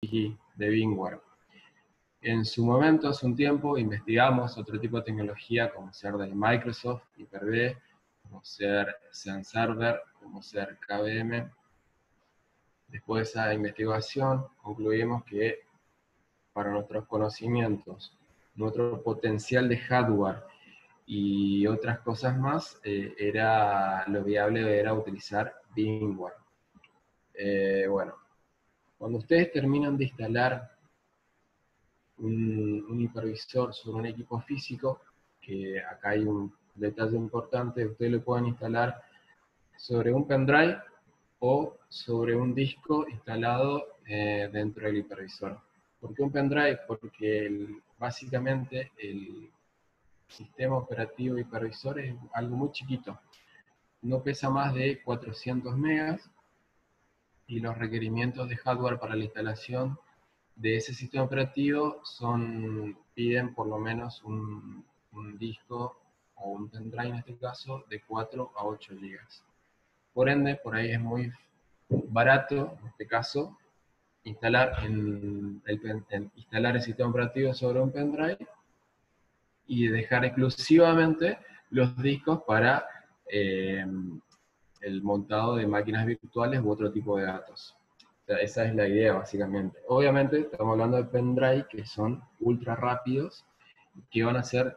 de VMware. En su momento, hace un tiempo, investigamos otro tipo de tecnología, como ser de Microsoft, Hyper-V, como ser Xen Server, como ser KVM. Después de esa investigación, concluimos que para nuestros conocimientos, nuestro potencial de hardware y otras cosas más, lo viable era utilizar VMware. Bueno, cuando ustedes terminan de instalar un hipervisor sobre un equipo físico, que acá hay un detalle importante, ustedes lo pueden instalar sobre un pendrive o sobre un disco instalado dentro del hipervisor. ¿Por qué un pendrive? Porque básicamente el sistema operativo hipervisor es algo muy chiquito. No pesa más de 400 megas y los requerimientos de hardware para la instalación de ese sistema operativo piden por lo menos un disco o un pendrive en este caso de 4 a 8 GB. Por ende, por ahí es muy barato, en este caso, instalar el sistema operativo sobre un pendrive y dejar exclusivamente los discos para el montado de máquinas virtuales u otro tipo de datos. O sea, esa es la idea, básicamente. Obviamente, estamos hablando de pendrive que son ultra rápidos, que van a ser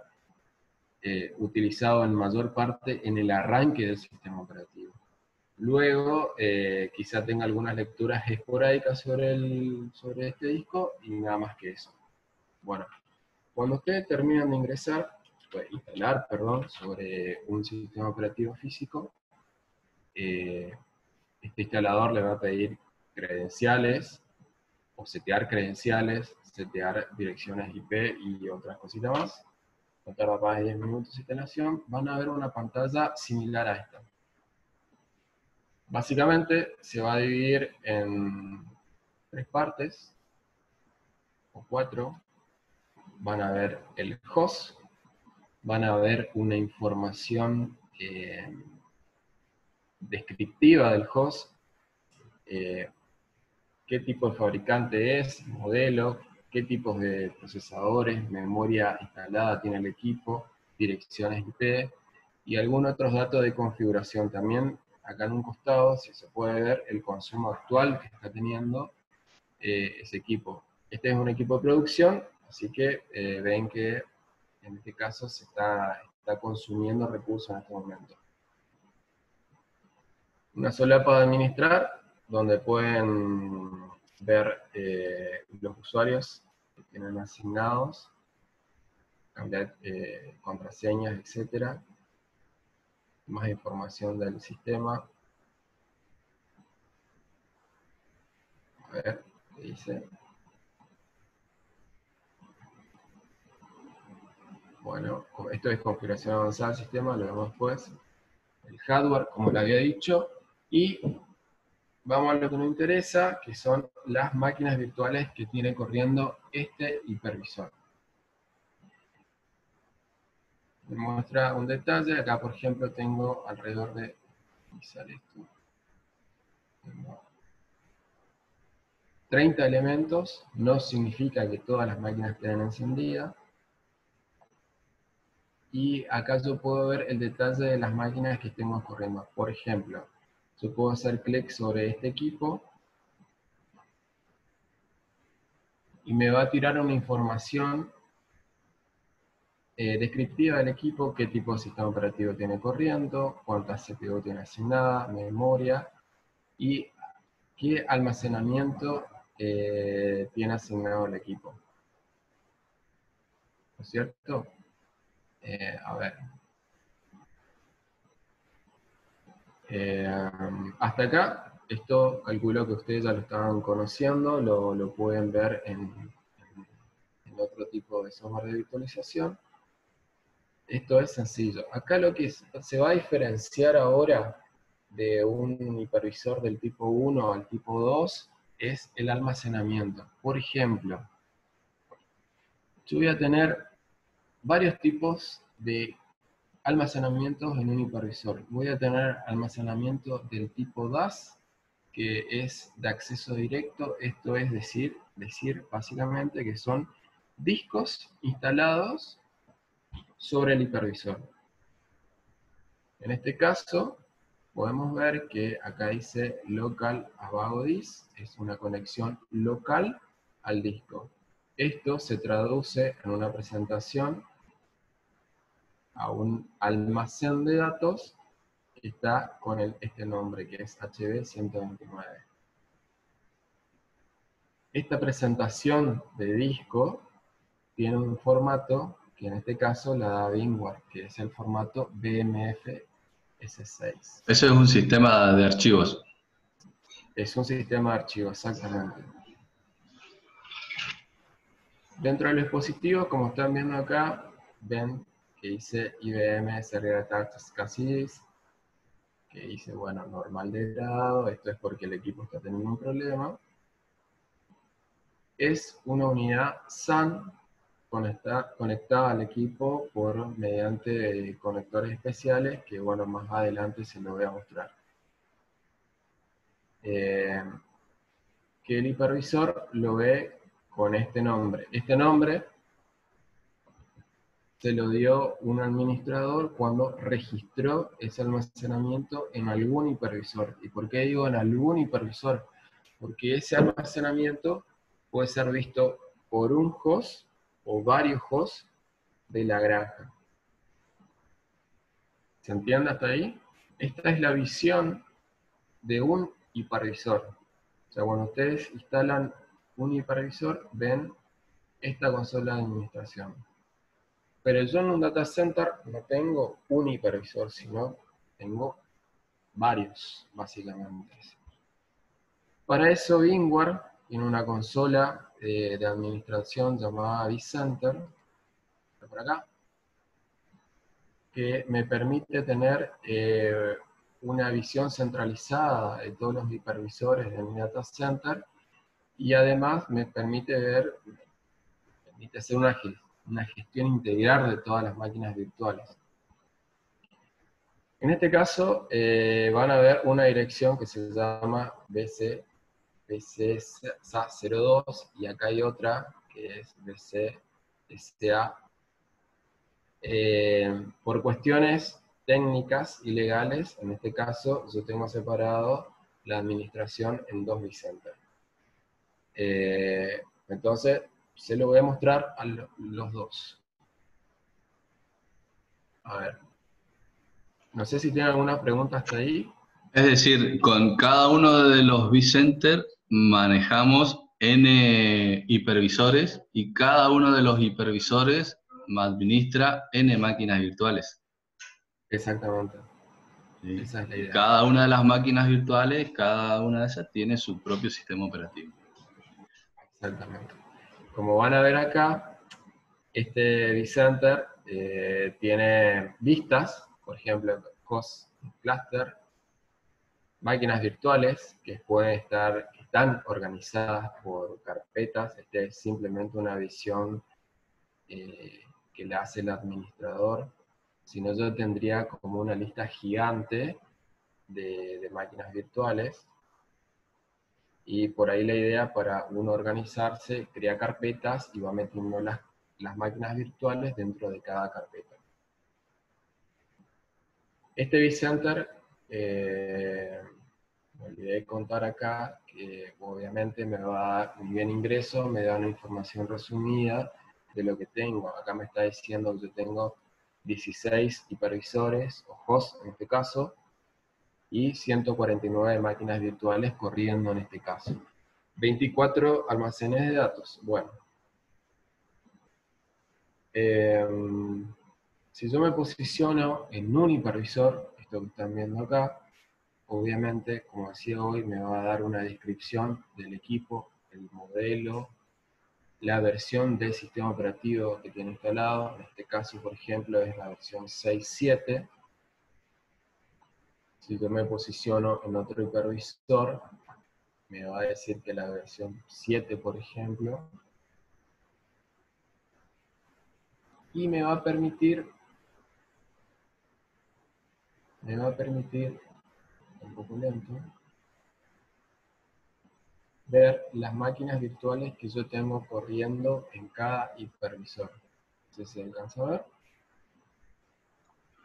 utilizados en mayor parte en el arranque del sistema operativo. Luego, quizá tenga algunas lecturas esporádicas sobre este disco y nada más que eso. Bueno, cuando ustedes terminan de instalar, sobre un sistema operativo físico, este instalador le va a pedir credenciales, o setear credenciales, setear direcciones IP y otras cositas más. Va a tardar más de 10 minutos de instalación. Van a ver una pantalla similar a esta. Básicamente se va a dividir en 3 partes, o 4. Van a ver el host, van a ver una información descriptiva del host, qué tipo de fabricante es, modelo, qué tipos de procesadores, memoria instalada tiene el equipo, direcciones IP y algunos otros datos de configuración. También acá en un costado, si se puede ver, el consumo actual que está teniendo ese equipo. Este es un equipo de producción, así que ven que en este caso se está consumiendo recursos en este momento. Una solapa de administrar, donde pueden ver los usuarios que tienen asignados, cambiar contraseñas, etc. Más información del sistema. A ver, ¿qué dice? Bueno, esto es configuración avanzada del sistema, lo vemos después. El hardware, como le había dicho, y vamos a lo que nos interesa, que son las máquinas virtuales que tiene corriendo este hipervisor. Me muestra un detalle, acá por ejemplo tengo alrededor de, tengo 30 elementos, no significa que todas las máquinas estén encendidas. Y acá yo puedo ver el detalle de las máquinas que estemos corriendo. Por ejemplo, yo puedo hacer clic sobre este equipo y me va a tirar una información descriptiva del equipo, qué tipo de sistema operativo tiene corriendo, cuántas CPU tiene asignada, memoria y qué almacenamiento tiene asignado el equipo. ¿No es cierto? A ver. Hasta acá, esto calculo que ustedes ya lo estaban conociendo, lo pueden ver en otro tipo de software de virtualización. Esto es sencillo. Acá lo que se va a diferenciar ahora de un hipervisor del tipo 1 al tipo 2 es el almacenamiento. Por ejemplo, yo voy a tener varios tipos de almacenamientos en un hipervisor. Voy a tener almacenamiento del tipo DAS, que es de acceso directo, esto es decir, decir básicamente que son discos instalados sobre el hipervisor. En este caso, podemos ver que acá dice local about this, es una conexión local al disco. Esto se traduce en una presentación a un almacén de datos que está con este nombre, que es HB129. Esta presentación de disco tiene un formato que en este caso la da VMware, que es el formato BMF-S6. Eso es un sistema de archivos. Es un sistema de archivos, exactamente. Dentro del dispositivo, como están viendo acá, ven que dice IBM Serial Attached Cases, que dice, bueno, normal de grado, esto es porque el equipo está teniendo un problema. Es una unidad SAN conectada al equipo mediante conectores especiales, que bueno, más adelante se lo voy a mostrar. Que el hipervisor lo ve con este nombre. Este nombre se lo dio un administrador cuando registró ese almacenamiento en algún hipervisor. ¿Y por qué digo en algún hipervisor? Porque ese almacenamiento puede ser visto por un host o varios hosts de la granja. ¿Se entiende hasta ahí? Esta es la visión de un hipervisor. O sea, cuando ustedes instalan un hipervisor, ven esta consola de administración. Pero yo en un data center no tengo un hipervisor, sino tengo varios, básicamente. Para eso VMware tiene una consola de administración llamada vCenter, por acá, que me permite tener una visión centralizada de todos los hipervisores de mi data center, y además me permite hacer una gestión integral de todas las máquinas virtuales. En este caso van a ver una dirección que se llama BCSA02, y acá hay otra que es BCSA. Por cuestiones técnicas y legales, en este caso yo tengo separado la administración en dos vCenter. Entonces, se lo voy a mostrar a los dos. A ver. No sé si tienen alguna pregunta hasta ahí. Es decir, con cada uno de los vCenter manejamos N hipervisores y cada uno de los hipervisores administra N máquinas virtuales. Exactamente. ¿Sí? Esa es la Y idea. cada una de las máquinas virtuales, cada una de esas tiene su propio sistema operativo. Exactamente. Como van a ver acá, este vCenter tiene vistas, por ejemplo, host cluster, máquinas virtuales que están organizadas por carpetas. Este es simplemente una visión que le hace el administrador. Si no, yo tendría como una lista gigante de máquinas virtuales. Y por ahí la idea para uno organizarse, crea carpetas y va metiendo las máquinas virtuales dentro de cada carpeta. Este vCenter, me olvidé de contar acá, que obviamente me va a dar un bien ingreso, me da una información resumida de lo que tengo. Acá me está diciendo que yo tengo 16 hipervisores, o hosts en este caso, y 149 máquinas virtuales corriendo en este caso. 24 almacenes de datos. Bueno, si yo me posiciono en un hipervisor, esto que están viendo acá, obviamente, como decía hoy, me va a dar una descripción del equipo, el modelo, la versión del sistema operativo que tiene instalado. En este caso, por ejemplo, es la versión 6.7. Si yo me posiciono en otro hipervisor, me va a decir que la versión 7, por ejemplo, y me va a permitir, un poco lento, ver las máquinas virtuales que yo tengo corriendo en cada hipervisor. No sé si se alcanza a ver.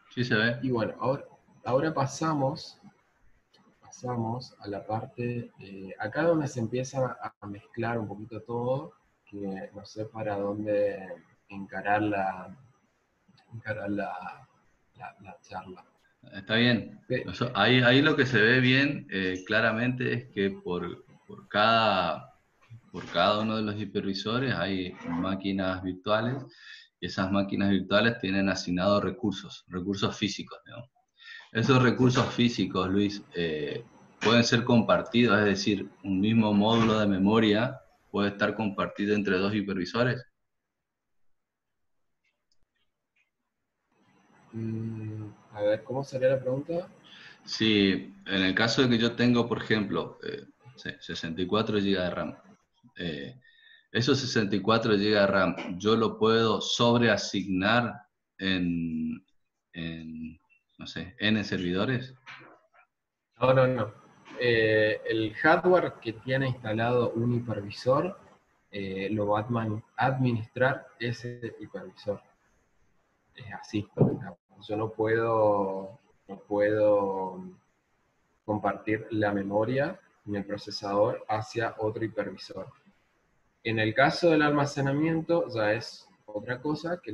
Sí se ve. Y bueno, ahora pasamos a la parte, acá donde se empieza a mezclar un poquito todo, que no sé para dónde encarar la charla. Está bien. Pe- Ahí lo que se ve bien claramente es que por cada uno de los hipervisores hay máquinas virtuales y esas máquinas virtuales tienen asignados recursos físicos, digamos. Esos recursos físicos, Luis, pueden ser compartidos, es decir, un mismo módulo de memoria puede estar compartido entre dos hipervisores. A ver, ¿cómo sería la pregunta? Si en el caso de que yo tengo, por ejemplo, 64 GB de RAM, eh, esos 64 GB de RAM, yo lo puedo sobreasignar en, en, no sé, N servidores. No, no, no. El hardware que tiene instalado un hipervisor lo va a administrar ese hipervisor. Es así. Yo no puedo compartir la memoria ni el procesador hacia otro hipervisor. En el caso del almacenamiento ya es otra cosa que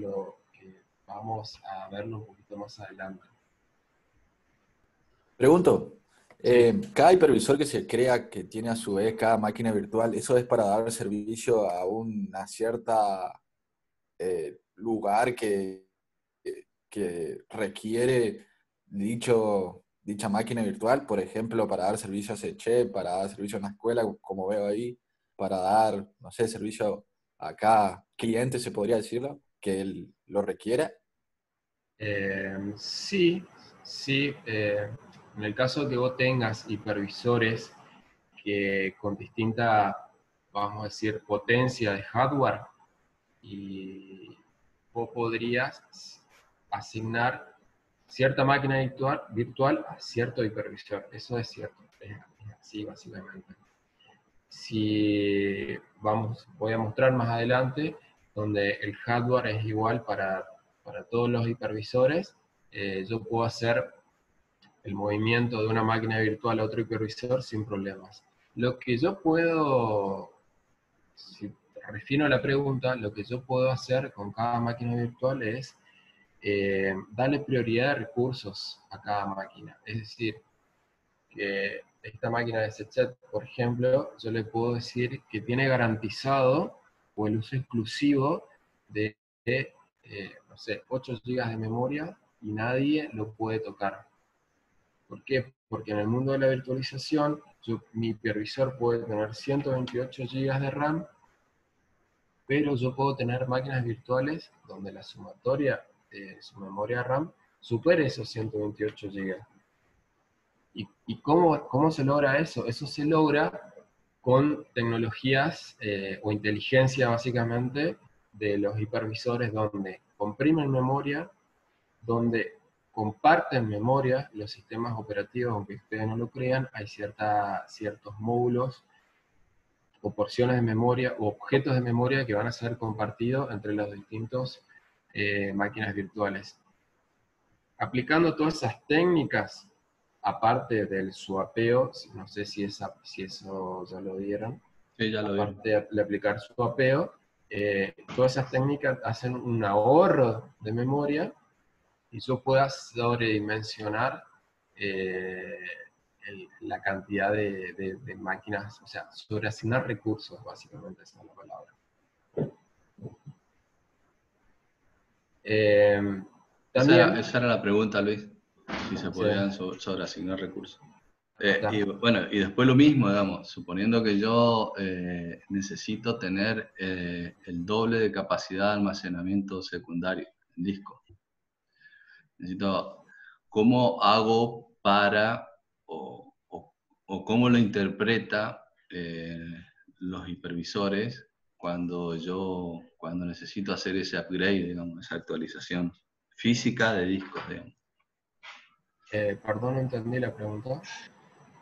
vamos a verlo un poquito más adelante. Pregunto, Sí. cada hipervisor que se crea, que tiene a su vez cada máquina virtual, ¿eso es para dar servicio a una cierta lugar que requiere dicha máquina virtual? Por ejemplo, para dar servicio a Seche, para dar servicio a una escuela, como veo ahí, para dar, no sé, servicio a cada cliente, se podría decirlo, que él lo requiera. Sí, sí. En el caso que vos tengas hipervisores que con distinta, vamos a decir, potencia de hardware, y vos podrías asignar cierta máquina virtual a cierto hipervisor. Eso es cierto, es así básicamente. Si voy a mostrar más adelante, donde el hardware es igual para todos los hipervisores, yo puedo hacer el movimiento de una máquina virtual a otro hipervisor sin problemas. Lo que yo puedo, si refino la pregunta, lo que yo puedo hacer con cada máquina virtual es darle prioridad de recursos a cada máquina. Es decir, que esta máquina de Sechet, por ejemplo, yo le puedo decir que tiene garantizado o el uso exclusivo de, no sé, 8 GB de memoria y nadie lo puede tocar. ¿Por qué? Porque en el mundo de la virtualización, mi hipervisor puede tener 128 GB de RAM, pero yo puedo tener máquinas virtuales donde la sumatoria de su memoria RAM supere esos 128 GB. ¿Y cómo se logra eso? Eso se logra con tecnologías o inteligencia básicamente de los hipervisores donde comprimen memoria, donde comparten memoria, los sistemas operativos, aunque ustedes no lo crean, hay ciertos módulos o porciones de memoria o objetos de memoria que van a ser compartidos entre los distintos máquinas virtuales. Aplicando todas esas técnicas, aparte del swapeo, no sé si eso ya lo vieron, Sí, ya lo vieron. aparte de aplicar swapeo, todas esas técnicas hacen un ahorro de memoria y yo pueda sobredimensionar eh, la cantidad de máquinas, o sea, sobreasignar recursos, básicamente esa es la palabra. También, Esa era la pregunta, Luis, si se sí, podían sobreasignar recursos. acá está. Y bueno, y después lo mismo, digamos, suponiendo que yo necesito tener el doble de capacidad de almacenamiento secundario en disco. Necesito, ¿cómo hago para, o cómo lo interpreta los hipervisores cuando necesito hacer ese upgrade, digamos, esa actualización física de discos, digamos? Perdón, no entendí la pregunta.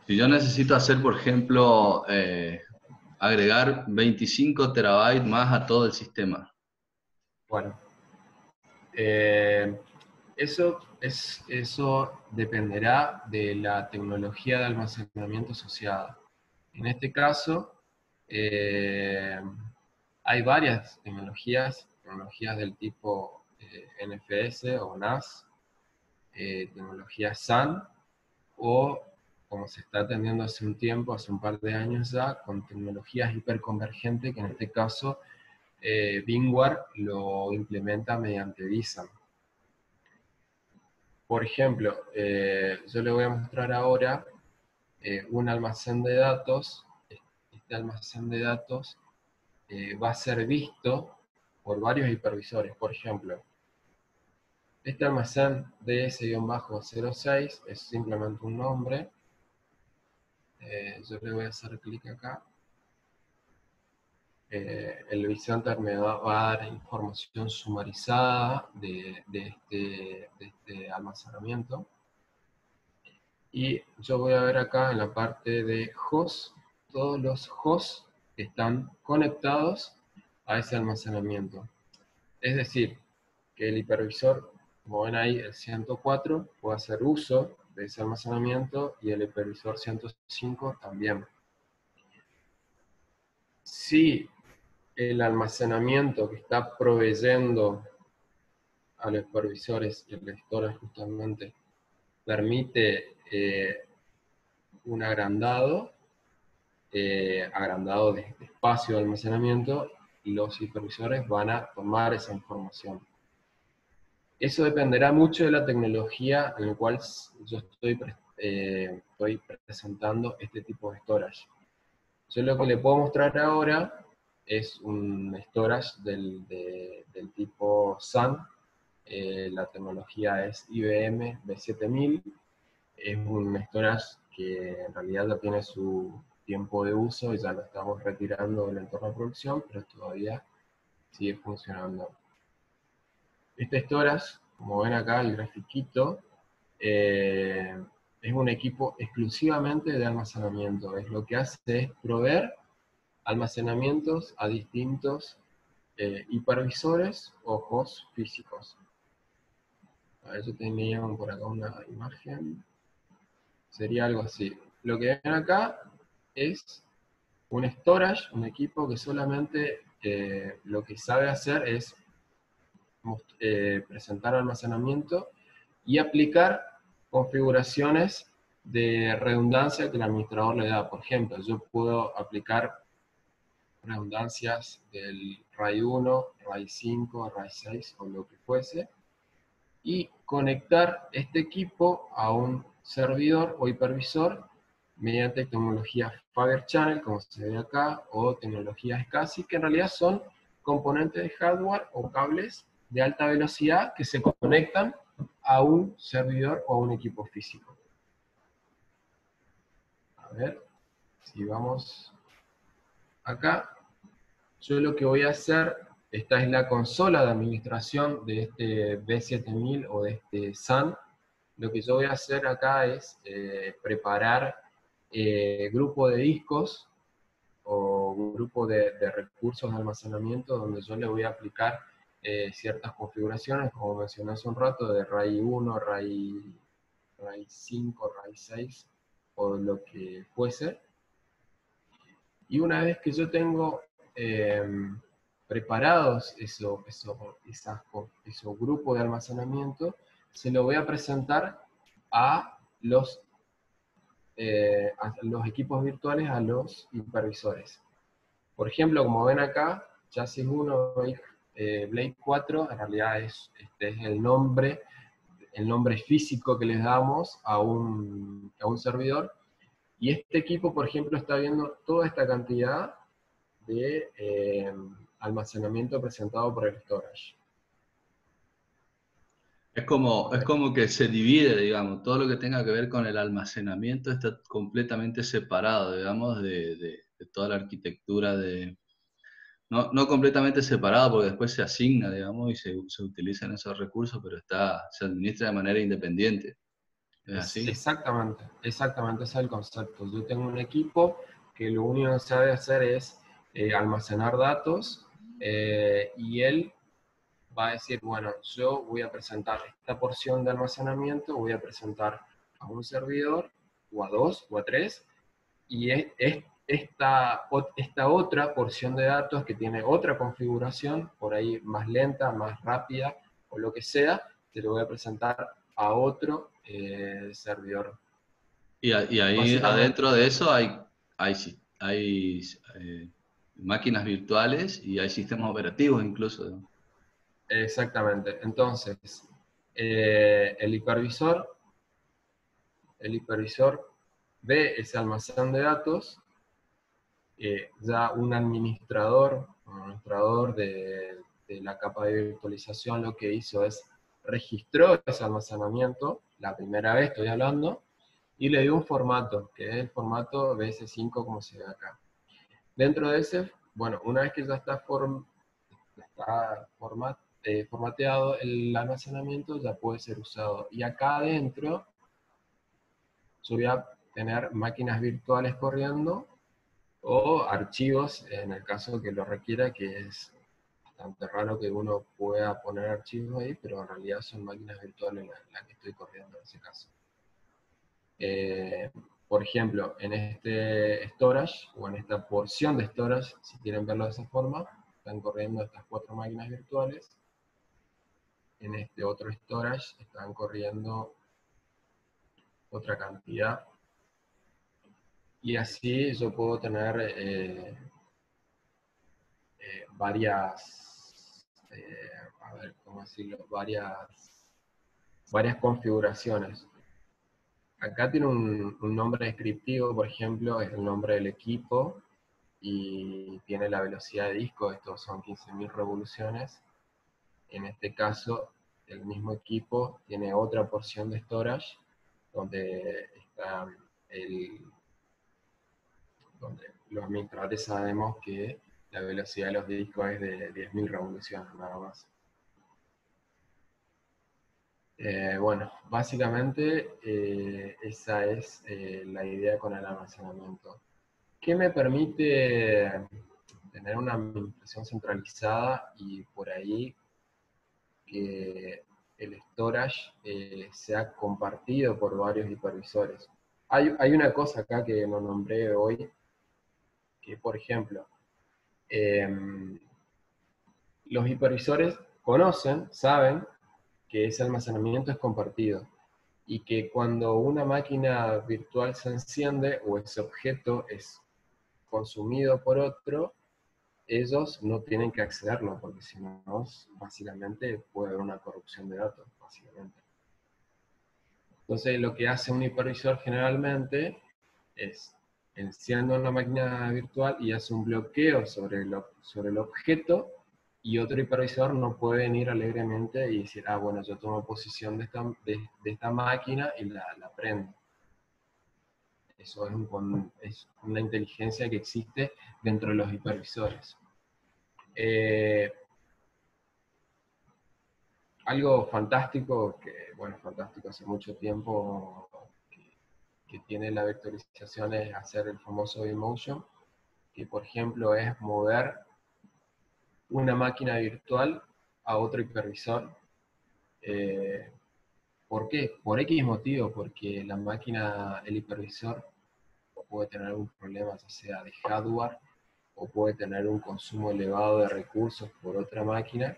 Si yo necesito hacer, por ejemplo, agregar 25 terabytes más a todo el sistema. Bueno, eso dependerá de la tecnología de almacenamiento asociada. En este caso, hay varias tecnologías del tipo NFS o NAS, tecnología SAN, o como se está atendiendo hace un tiempo, hace un par de años ya, con tecnologías hiperconvergentes, que en este caso VMware lo implementa mediante vSAN. Por ejemplo, yo le voy a mostrar ahora un almacén de datos. Este almacén de datos va a ser visto por varios hipervisores. Por ejemplo, este almacén DS-06 es simplemente un nombre. Yo le voy a hacer clic acá. El vCenter me va a dar información sumarizada de este almacenamiento. Y yo voy a ver acá en la parte de host, todos los hosts que están conectados a ese almacenamiento. Es decir, que el hipervisor, como ven ahí, el 104, puede hacer uso de ese almacenamiento y el hipervisor 105 también. Si el almacenamiento que está proveyendo a los hipervisores y el storage justamente permite un agrandado de espacio de almacenamiento, los hipervisores van a tomar esa información. Eso dependerá mucho de la tecnología en la cual yo estoy presentando este tipo de storage. Yo lo que le puedo mostrar ahora es un storage del tipo SAN. La tecnología es IBM B7000. Es un storage que en realidad ya tiene su tiempo de uso y ya lo estamos retirando del entorno de producción, pero todavía sigue funcionando. Este storage, como ven acá el grafiquito, es un equipo exclusivamente de almacenamiento. Es lo que hace es proveer almacenamientos a distintos hipervisores o hosts físicos. A ver, yo tenía por acá una imagen. Sería algo así. Lo que ven acá es un storage, un equipo que solamente lo que sabe hacer es presentar almacenamiento y aplicar configuraciones de redundancia que el administrador le da. Por ejemplo, yo puedo aplicar redundancias del RAID 1, RAID 5, RAID 6 o lo que fuese, y conectar este equipo a un servidor o hipervisor mediante tecnología Fibre Channel, como se ve acá, o tecnologías SCSI, que en realidad son componentes de hardware o cables de alta velocidad que se conectan a un servidor o a un equipo físico. A ver, si vamos acá, yo lo que voy a hacer, esta es la consola de administración de este B7000 o de este SAN. Lo que yo voy a hacer acá es preparar grupo de discos o grupo de recursos de almacenamiento donde yo le voy a aplicar ciertas configuraciones, como mencioné hace un rato, de RAID 1, RAID 5, RAID 6 o lo que fuese. Y una vez que yo tengo preparados esos grupos de almacenamiento, se lo voy a presentar a los equipos virtuales, a los hipervisores. Por ejemplo, como ven acá, Chassis 1 Blade 4, en realidad este es el nombre físico que les damos a un servidor. Y este equipo, por ejemplo, está viendo toda esta cantidad de almacenamiento presentado por el storage. Es como que se divide, digamos, todo lo que tenga que ver con el almacenamiento está completamente separado, digamos, de toda la arquitectura no completamente separado, porque después se asigna, digamos, y se utilizan esos recursos, pero se administra de manera independiente. ¿Es así? Exactamente, ese es el concepto. Yo tengo un equipo que lo único que sabe hacer es almacenar datos, y él va a decir, bueno, yo voy a presentar esta porción de almacenamiento, voy a presentar a un servidor, o a dos, o a tres, y esta otra porción de datos que tiene otra configuración, por ahí más lenta, más rápida, o lo que sea, se lo voy a presentar a otro servidor. Y ahí Básicamente, adentro de eso hay máquinas virtuales y hay sistemas operativos incluso, ¿no? exactamente. Entonces, el hipervisor ve ese almacén de datos, ya un administrador de la capa de virtualización lo que hizo es registró ese almacenamiento, la primera vez estoy hablando, y le dio un formato, que es el formato BS5 como se ve acá. Dentro de ese, bueno, una vez que ya está, formateado el almacenamiento, ya puede ser usado. Y acá adentro yo voy a tener máquinas virtuales corriendo, o archivos, en el caso que lo requiera, que es bastante raro que uno pueda poner archivos ahí, pero en realidad son máquinas virtuales las que estoy corriendo en ese caso. Por ejemplo, en este storage, o en esta porción de storage, si quieren verlo de esa forma, están corriendo estas 4 máquinas virtuales. En este otro storage están corriendo otra cantidad. Y así yo puedo tener varias, a ver, ¿cómo decirlo? Varias configuraciones. Acá tiene un nombre descriptivo, por ejemplo, es el nombre del equipo, y tiene la velocidad de disco, estos son 15.000 revoluciones. En este caso, el mismo equipo tiene otra porción de storage, donde está donde los administradores sabemos que la velocidad de los discos es de 10.000 revoluciones, nada más. Bueno, básicamente esa es la idea con el almacenamiento. ¿Qué me permite tener una administración centralizada y por ahí que el storage sea compartido por varios hipervisores? Hay una cosa acá que no nombré hoy, que por ejemplo, los hipervisores saben que ese almacenamiento es compartido, y que cuando una máquina virtual se enciende o ese objeto es consumido por otro, ellos no tienen que accederlo, porque si no, básicamente puede haber una corrupción de datos, básicamente. Entonces, lo que hace un hipervisor generalmente es enciende una máquina virtual y hace un bloqueo sobre el objeto, y otro hipervisor no puede venir alegremente y decir, ah, bueno, yo tomo posición de esta máquina y la prendo. Eso es una inteligencia que existe dentro de los hipervisores. Algo fantástico, fantástico hace mucho tiempo que tiene la vectorización, es hacer el famoso vMotion, que por ejemplo es mover una máquina virtual a otro hipervisor. ¿Por qué? Por X motivo, porque el hipervisor puede tener algún problema, ya sea de hardware, o puede tener un consumo elevado de recursos por otra máquina,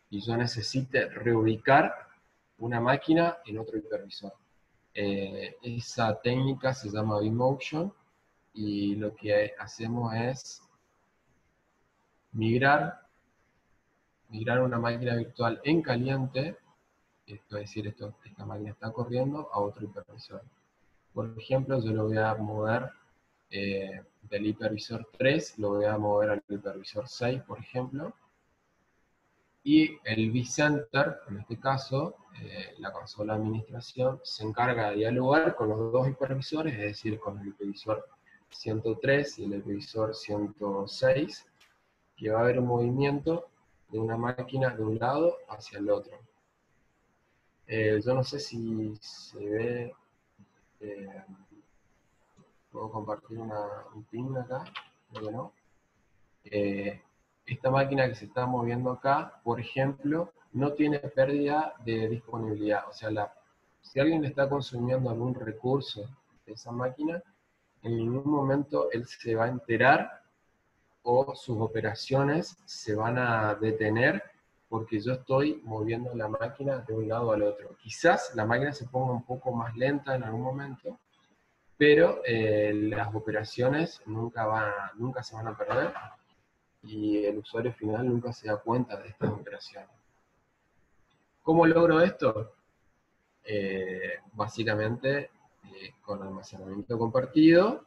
y yo necesite reubicar una máquina en otro hipervisor. Esa técnica se llama vMotion, y lo que hacemos es migrar una máquina virtual en caliente, esto es decir, esta máquina está corriendo, a otro hipervisor. Por ejemplo, yo lo voy a mover del hipervisor 3, lo voy a mover al hipervisor 6, por ejemplo, y el vCenter, en este caso, la consola de administración, se encarga de dialogar con los dos hipervisores, es decir, con el hipervisor 103 y el hipervisor 106, que va a haber un movimiento de una máquina de un lado hacia el otro. Yo no sé si se ve, puedo compartir un pin acá, creo que no. Esta máquina que se está moviendo acá, por ejemplo, no tiene pérdida de disponibilidad. O sea, si alguien le está consumiendo algún recurso de esa máquina, en ningún momento él se va a enterar o sus operaciones se van a detener porque yo estoy moviendo la máquina de un lado al otro. Quizás la máquina se ponga un poco más lenta en algún momento, pero las operaciones nunca se van a perder y el usuario final nunca se da cuenta de estas operaciones. ¿Cómo logro esto? Básicamente con almacenamiento compartido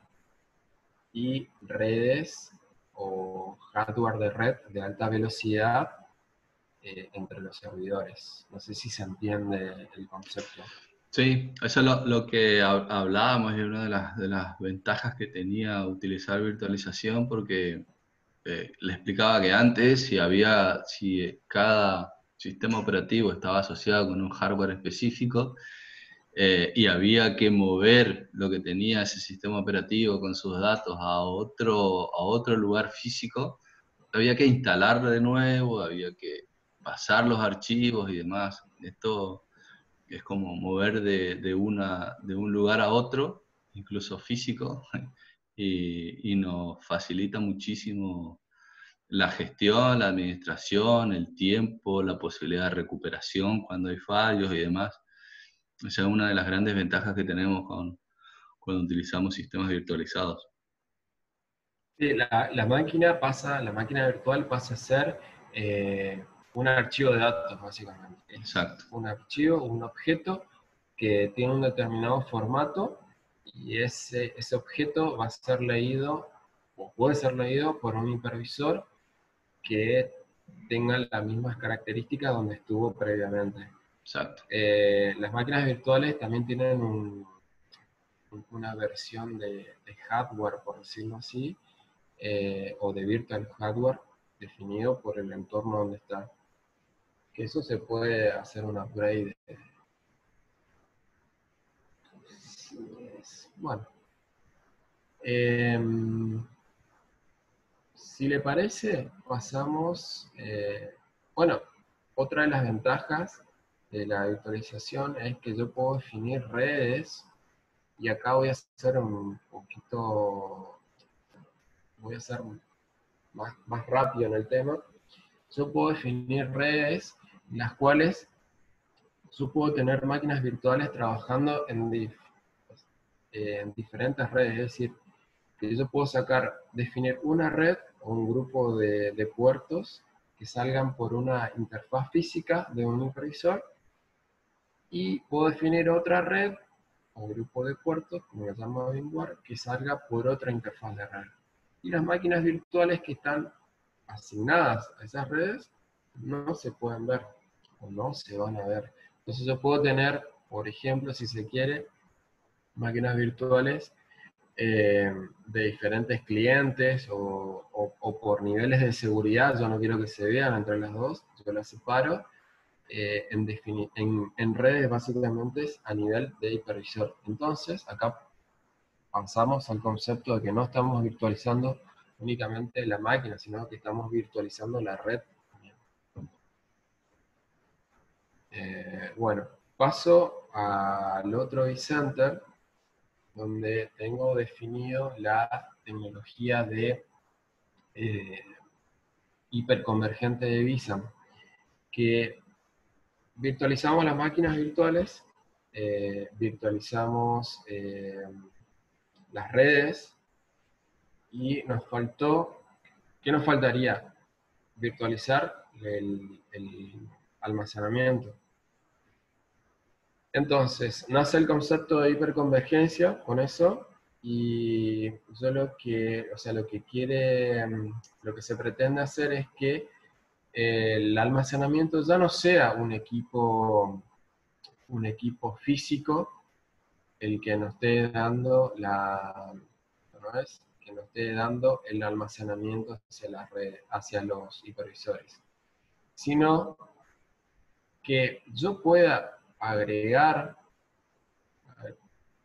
y redes o hardware de red de alta velocidad entre los servidores. No sé si se entiende el concepto. Sí, eso es lo que hablábamos, y una de las ventajas que tenía utilizar virtualización, porque le explicaba que antes, si cada sistema operativo estaba asociado con un hardware específico, y había que mover lo que tenía ese sistema operativo con sus datos a otro lugar físico, había que instalarlo de nuevo, había que pasar los archivos y demás. Esto es como mover de un lugar a otro, incluso físico, y nos facilita muchísimo la gestión, la administración, el tiempo, la posibilidad de recuperación cuando hay fallos y demás. Esa es una de las grandes ventajas que tenemos cuando utilizamos sistemas virtualizados. Sí, la máquina virtual pasa a ser un archivo de datos, básicamente. Es Exacto. un archivo, un objeto que tiene un determinado formato y ese objeto va a ser leído, o puede ser leído por un hipervisor que tenga las mismas características donde estuvo previamente. Exacto. Las máquinas virtuales también tienen una versión de hardware, por decirlo así, o de virtual hardware definido por el entorno donde está. Que eso se puede hacer un upgrade. Bueno, si le parece, pasamos. Bueno, otra de las ventajas de la virtualización es que yo puedo definir redes, y acá voy a hacer un poquito, voy a ser más rápido en el tema. Yo puedo definir redes en las cuales yo puedo tener máquinas virtuales trabajando en diferentes redes. Es decir, que yo puedo definir una red o un grupo de puertos que salgan por una interfaz física de un hipervisor, y puedo definir otra red o grupo de puertos, como se llama VMware, que salga por otra interfaz de red. Y las máquinas virtuales que están asignadas a esas redes no se pueden ver o no se van a ver. Entonces yo puedo tener, por ejemplo, si se quiere, máquinas virtuales de diferentes clientes o por niveles de seguridad. Yo no quiero que se vean entre las dos, yo las separo en redes básicamente a nivel de hipervisor. Entonces acá pasamos al concepto de que no estamos virtualizando únicamente la máquina, sino que estamos virtualizando la red. Bueno, paso al otro vCenter, donde tengo definido la tecnología de hiperconvergente de vSAN, que virtualizamos las máquinas virtuales, virtualizamos las redes, y nos faltó, ¿qué nos faltaría? Virtualizar el almacenamiento. Entonces, nace el concepto de hiperconvergencia con eso, y yo lo que se pretende hacer es que el almacenamiento ya no sea un equipo físico el que nos esté dando que nos esté dando el almacenamiento hacia la red, hacia los hipervisores, sino que yo pueda agregar, a ver,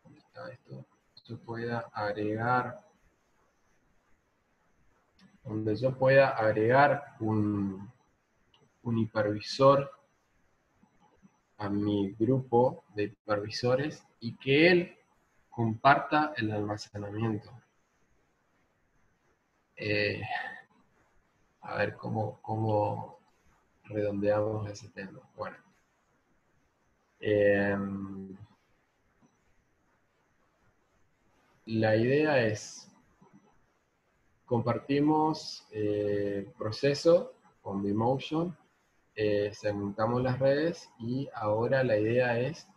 ¿cómo está esto? yo pueda agregar, un hipervisor a mi grupo de hipervisores y que él comparta el almacenamiento. A ver cómo redondeamos ese tema. Bueno. La idea es, compartimos proceso con vMotion, segmentamos las redes y ahora la idea es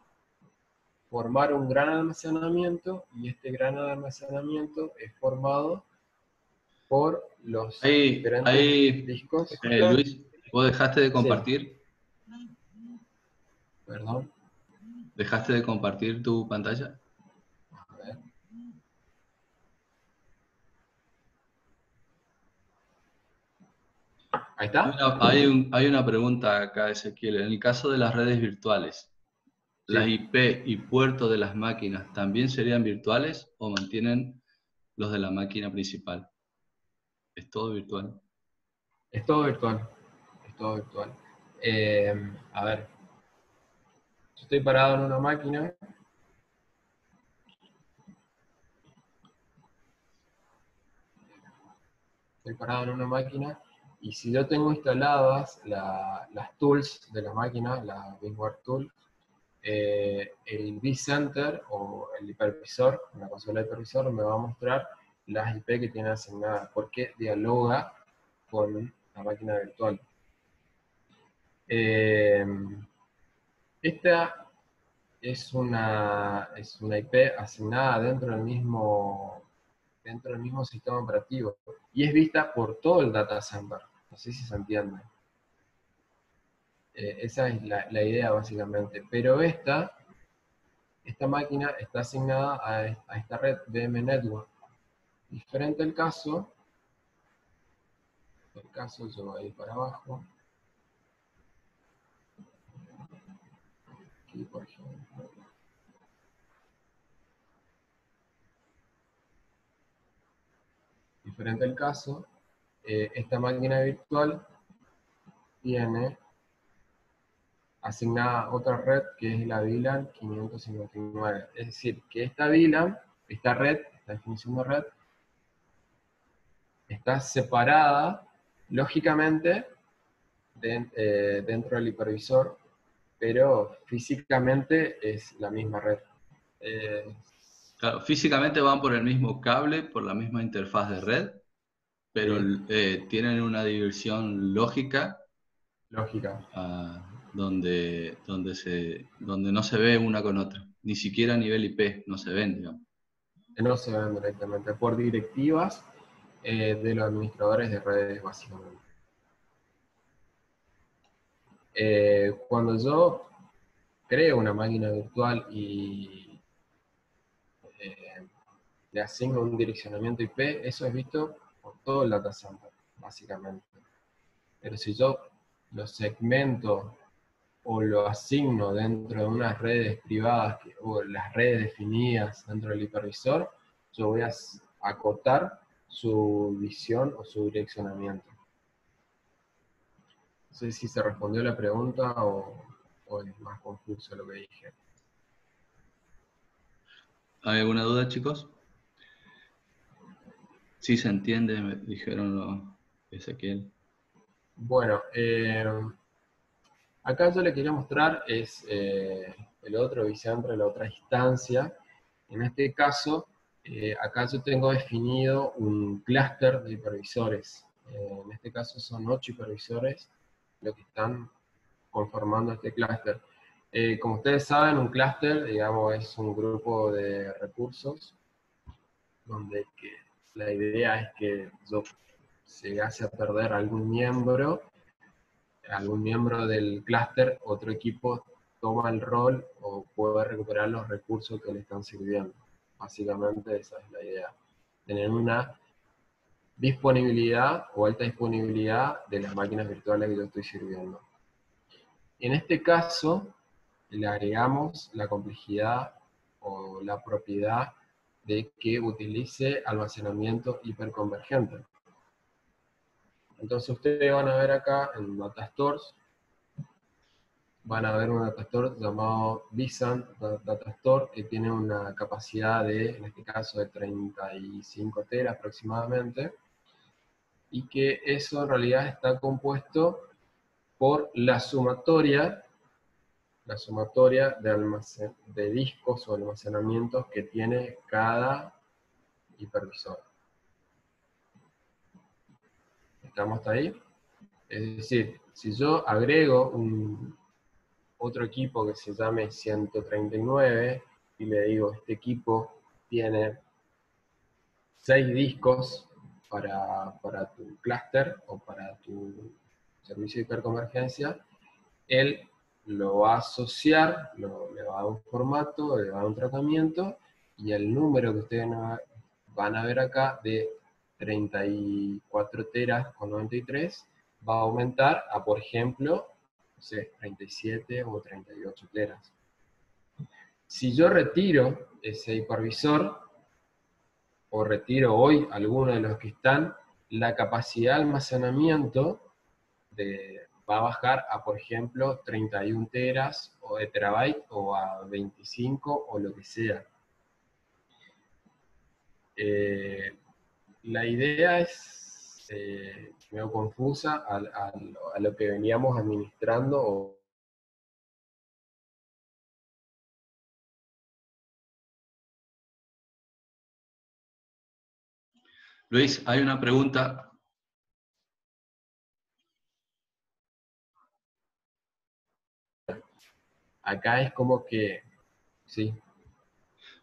formar un gran almacenamiento y este gran almacenamiento es formado por los diferentes discos. Luis, ¿vos dejaste de compartir? Sí. Perdón. ¿Dejaste de compartir tu pantalla? A ver. Ahí está. Hay una pregunta acá, Ezequiel. En el caso de las redes virtuales, Sí. ¿las IP y puertos de las máquinas también serían virtuales o mantienen los de la máquina principal? ¿Es todo virtual? Es todo virtual. Es todo virtual. A ver. Yo estoy parado en una máquina. Y si yo tengo instaladas las tools de la máquina, la VMware Tool, el vCenter o el hipervisor, la consola de hipervisor me va a mostrar las IP que tiene asignadas, porque dialoga con la máquina virtual. Esta es una IP asignada dentro del mismo sistema operativo y es vista por todo el data center. No sé si se entiende. Esa es la idea básicamente. Pero esta máquina está asignada a esta red VM Network. Diferente el caso yo voy a ir para abajo. Aquí, por ejemplo. Diferente el caso, esta máquina virtual tiene asignada otra red que es la VLAN 559. Es decir, que esta VLAN, esta definición de red, está separada lógicamente dentro del hipervisor, pero físicamente es la misma red. Claro, físicamente van por el mismo cable, por la misma interfaz de red, pero tienen una división lógica. Lógica. Donde no se ve una con otra. Ni siquiera a nivel IP no se ven, digamos. No se ven directamente, por directivas de los administradores de redes, básicamente. Cuando yo creo una máquina virtual y le asigno un direccionamiento IP, eso es visto por todo el data center, básicamente. Pero si yo lo segmento o lo asigno dentro de unas redes privadas o las redes definidas dentro del hipervisor, yo voy a acotar su visión o su direccionamiento. No sé si se respondió la pregunta o es más confuso lo que dije. ¿Hay alguna duda, chicos? Sí se entiende, me dijeron los Ezequiel. Bueno, acá yo le quería mostrar es el otro vCenter, la otra instancia. En este caso, acá yo tengo definido un clúster de hipervisores. En este caso son 8 hipervisores los que están conformando este clúster. Como ustedes saben, un clúster, digamos, es un grupo de recursos donde la idea es que se llegase a perder algún miembro del clúster, otro equipo toma el rol o puede recuperar los recursos que le están sirviendo. Básicamente esa es la idea. Tener una disponibilidad o alta disponibilidad de las máquinas virtuales que yo estoy sirviendo. En este caso, le agregamos la complejidad o la propiedad de que utilice almacenamiento hiperconvergente. Entonces ustedes van a ver acá en Data Stores, van a ver un Data Store llamado Vizant Data Store, que tiene una capacidad de, en este caso, de 35 teras aproximadamente, y que eso en realidad está compuesto por la sumatoria de discos o almacenamientos que tiene cada hipervisor. ¿Estamos hasta ahí? Es decir, si yo agrego otro equipo que se llame 139 y le digo, este equipo tiene 6 discos para tu clúster o para tu servicio de hiperconvergencia, él lo va a asociar, le va a dar un formato, le va a dar un tratamiento, y el número que ustedes van a ver acá de 34 teras con 93 va a aumentar a, por ejemplo, no sé, 37 o 38 teras. Si yo retiro ese hipervisor, o retiro hoy alguno de los que están, la capacidad de almacenamiento va a bajar a, por ejemplo, 31 teras o de terabyte, o a 25 o lo que sea. La idea es medio confusa a lo que veníamos administrando. Luis, hay una pregunta. Acá es como que, sí.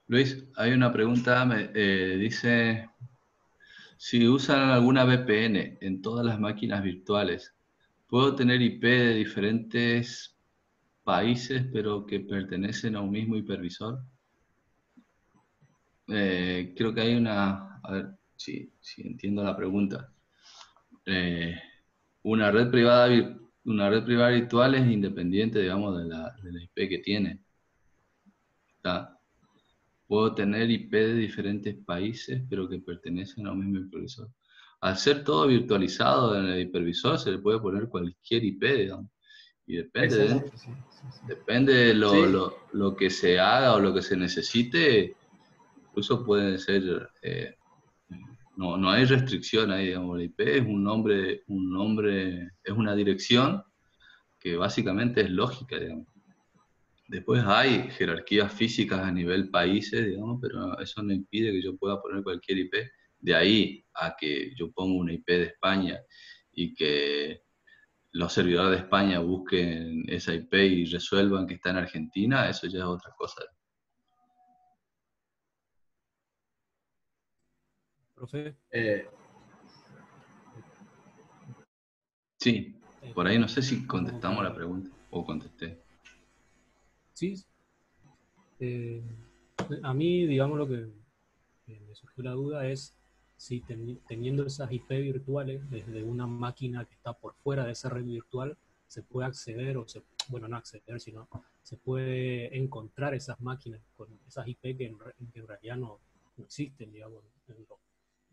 Luis, hay una pregunta, dice, si usan alguna VPN en todas las máquinas virtuales, ¿puedo tener IP de diferentes países pero que pertenecen a un mismo hipervisor? Creo que hay una, a ver si entiendo la pregunta. Una red privada virtual es independiente, digamos, de la IP que tiene. ¿Está? Puedo tener IP de diferentes países, pero que pertenecen a un mismo hipervisor. Al ser todo virtualizado en el hipervisor, se le puede poner cualquier IP, digamos. Y depende de lo que se haga o lo que se necesite, incluso puede ser, no hay restricción ahí, digamos. La IP es un nombre, es una dirección que básicamente es lógica, digamos. Después hay jerarquías físicas a nivel países, digamos, pero eso no impide que yo pueda poner cualquier IP. De ahí a que yo ponga una IP de España y que los servidores de España busquen esa IP y resuelvan que está en Argentina, eso ya es otra cosa. Profe. Sí, por ahí no sé si contestamos la pregunta o contesté. Sí. A mí, digamos, lo que me surgió la duda es si teniendo esas IP virtuales desde una máquina que está por fuera de esa red virtual, se puede acceder, bueno, no acceder, sino se puede encontrar esas máquinas con esas IP que en realidad no existen, digamos, en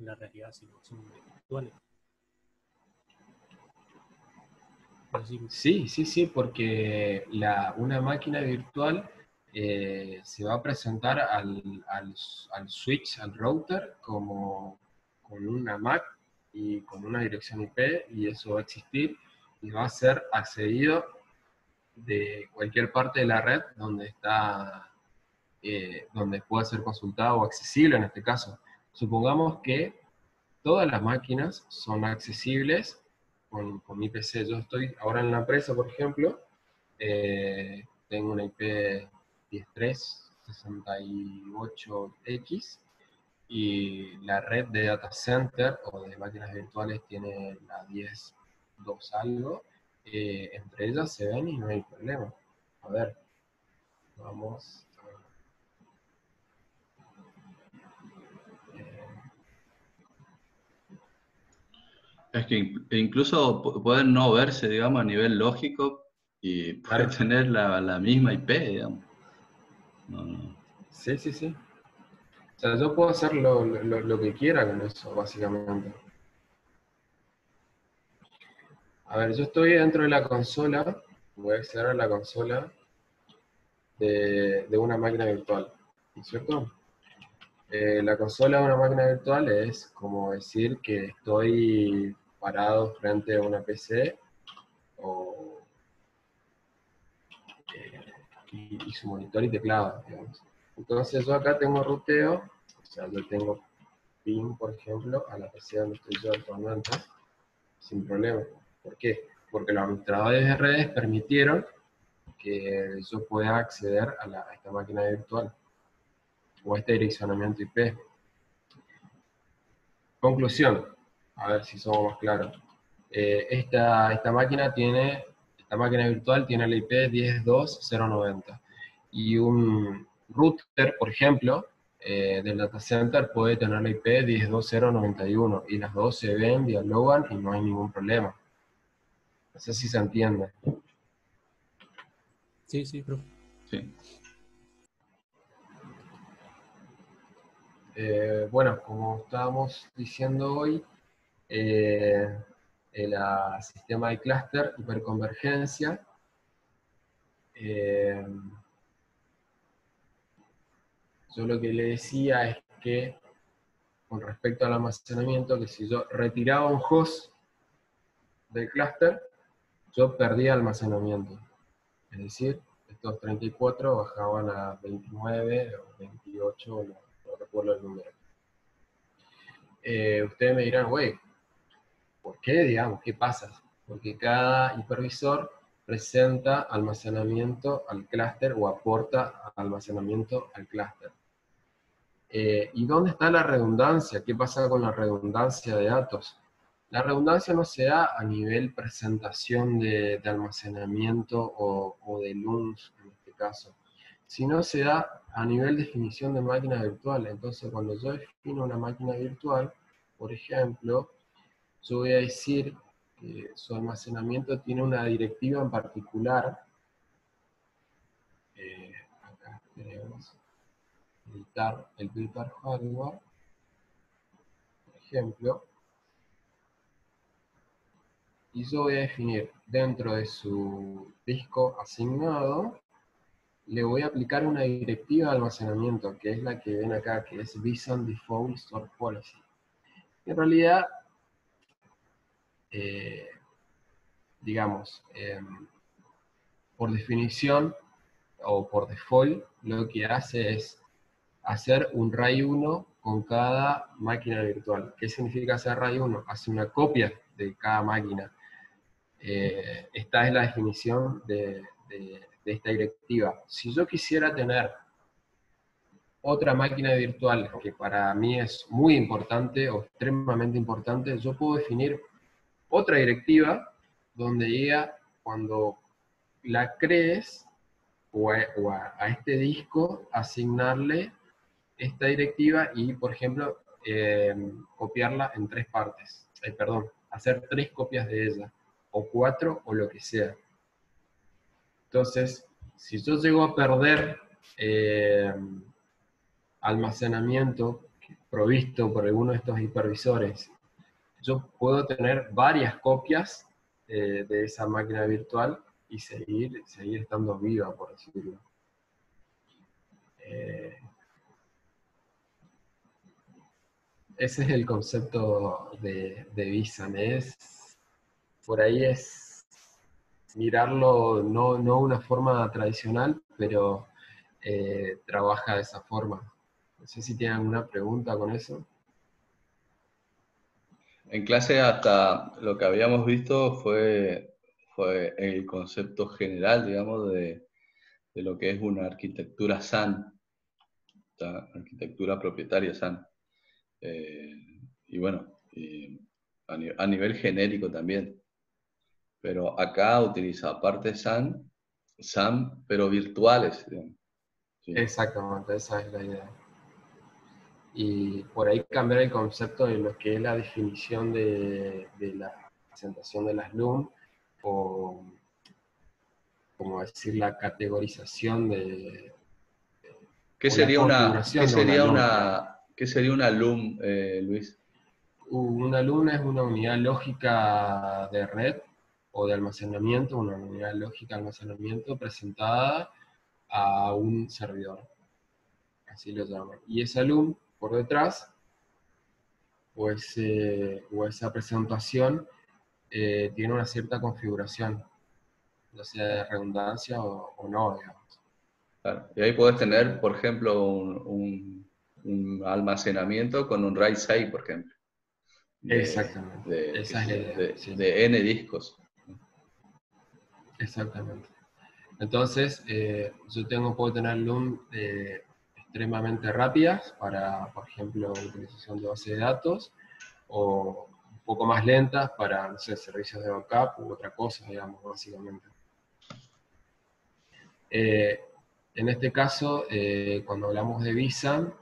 la realidad, sino son virtuales. Sí, porque una máquina virtual se va a presentar al switch, al router, como con una MAC y con una dirección IP, y eso va a existir y va a ser accedido de cualquier parte de la red donde está, donde pueda ser consultado o accesible en este caso. Supongamos que todas las máquinas son accesibles con mi PC. Yo estoy ahora en la empresa, por ejemplo, tengo una IP 10368X, y la red de data center o de máquinas virtuales tiene la 10.2 algo. Entre ellas se ven y no hay problema. A ver, vamos. Es que incluso pueden no verse, digamos, a nivel lógico y puede tener la misma IP, digamos. Sí. sea, yo puedo hacer lo que quiera con eso, básicamente. A ver, yo estoy dentro de la consola, voy a acceder a la consola de una máquina virtual, ¿no es cierto? La consola de una máquina virtual es como decir que estoy parado frente a una PC o, y su monitor y teclado, digamos. Entonces yo acá tengo ruteo, o sea, yo tengo ping, por ejemplo, a la PC donde estoy yo actualmente, sin problema. ¿Por qué? Porque los administradores de redes permitieron que yo pueda acceder a esta máquina virtual o a este direccionamiento IP. Conclusión, a ver si somos más claros. Esta máquina virtual tiene la IP 10.2.0.90 y un router, por ejemplo, del data center puede tener la IP 10.2.0.91 y las dos se ven, dialogan y no hay ningún problema. No sé si se entiende. Sí, sí, profe. Sí. Bueno, como estábamos diciendo hoy, el sistema de clúster, hiperconvergencia, yo lo que le decía es que, con respecto al almacenamiento, que si yo retiraba un host del clúster, yo perdía almacenamiento. Es decir, estos 34 bajaban a 29 o 28, no recuerdo el número. Ustedes me dirán, güey, ¿por qué, digamos? ¿Qué pasa? Porque cada hipervisor presenta almacenamiento al clúster o aporta almacenamiento al clúster. ¿Y dónde está la redundancia? ¿Qué pasa con la redundancia de datos? La redundancia no se da a nivel presentación de almacenamiento o de LUNs, en este caso, sino se da a nivel definición de máquina virtual. Entonces, cuando yo defino una máquina virtual, por ejemplo, yo voy a decir que su almacenamiento tiene una directiva en particular. Acá tenemos editar el paper hardware, por ejemplo, y yo voy a definir dentro de su disco asignado, le voy a aplicar una directiva de almacenamiento, que es la que ven acá, que es vSAN Default Store Policy. En realidad, digamos, por definición o por default, lo que hace es hacer un RAID 1 con cada máquina virtual. ¿Qué significa hacer RAID 1? Hace una copia de cada máquina. Esta es la definición de esta directiva. Si yo quisiera tener otra máquina virtual que para mí es muy importante o extremadamente importante, yo puedo definir otra directiva donde diga cuando la crees o a este disco asignarle esta directiva y, por ejemplo, copiarla en 3 partes. Perdón, hacer 3 copias de ella, o 4, o lo que sea. Entonces, si yo llego a perder almacenamiento provisto por alguno de estos hipervisores, yo puedo tener varias copias de esa máquina virtual y seguir estando viva, por decirlo. Ese es el concepto de vSAN. Por ahí es mirarlo no de una forma tradicional, pero trabaja de esa forma. No sé si tienen alguna pregunta con eso. En clase hasta lo que habíamos visto fue el concepto general, digamos, de lo que es una arquitectura SAN, arquitectura propietaria SAN. Y bueno, a nivel genérico también. Pero acá utiliza aparte SAN, pero virtuales, digamos. Sí. Exactamente, esa es la idea. Y por ahí cambiar el concepto de lo que es la definición de la presentación de las LUM, o como decir la categorización ¿Qué o la sería configuración de una LUM, digamos. ¿Qué sería una LUM, Luis? Una luna es una unidad lógica de red o de almacenamiento, una unidad lógica de almacenamiento presentada a un servidor, así lo llaman. Y esa LUM, por detrás, o esa presentación, tiene una cierta configuración, ya sea de redundancia o no, digamos. Claro. Y ahí podés tener, por ejemplo, un almacenamiento con un RAID 6, por ejemplo, Exactamente, qué esa es sé la yo, idea, sí, de N discos. exactamente. Entonces, puedo tener LUM extremadamente rápidas para, por ejemplo, utilización de base de datos, o un poco más lentas para, no sé, servicios de backup u otra cosa, digamos, básicamente. Eh, en este caso, cuando hablamos de vSAN,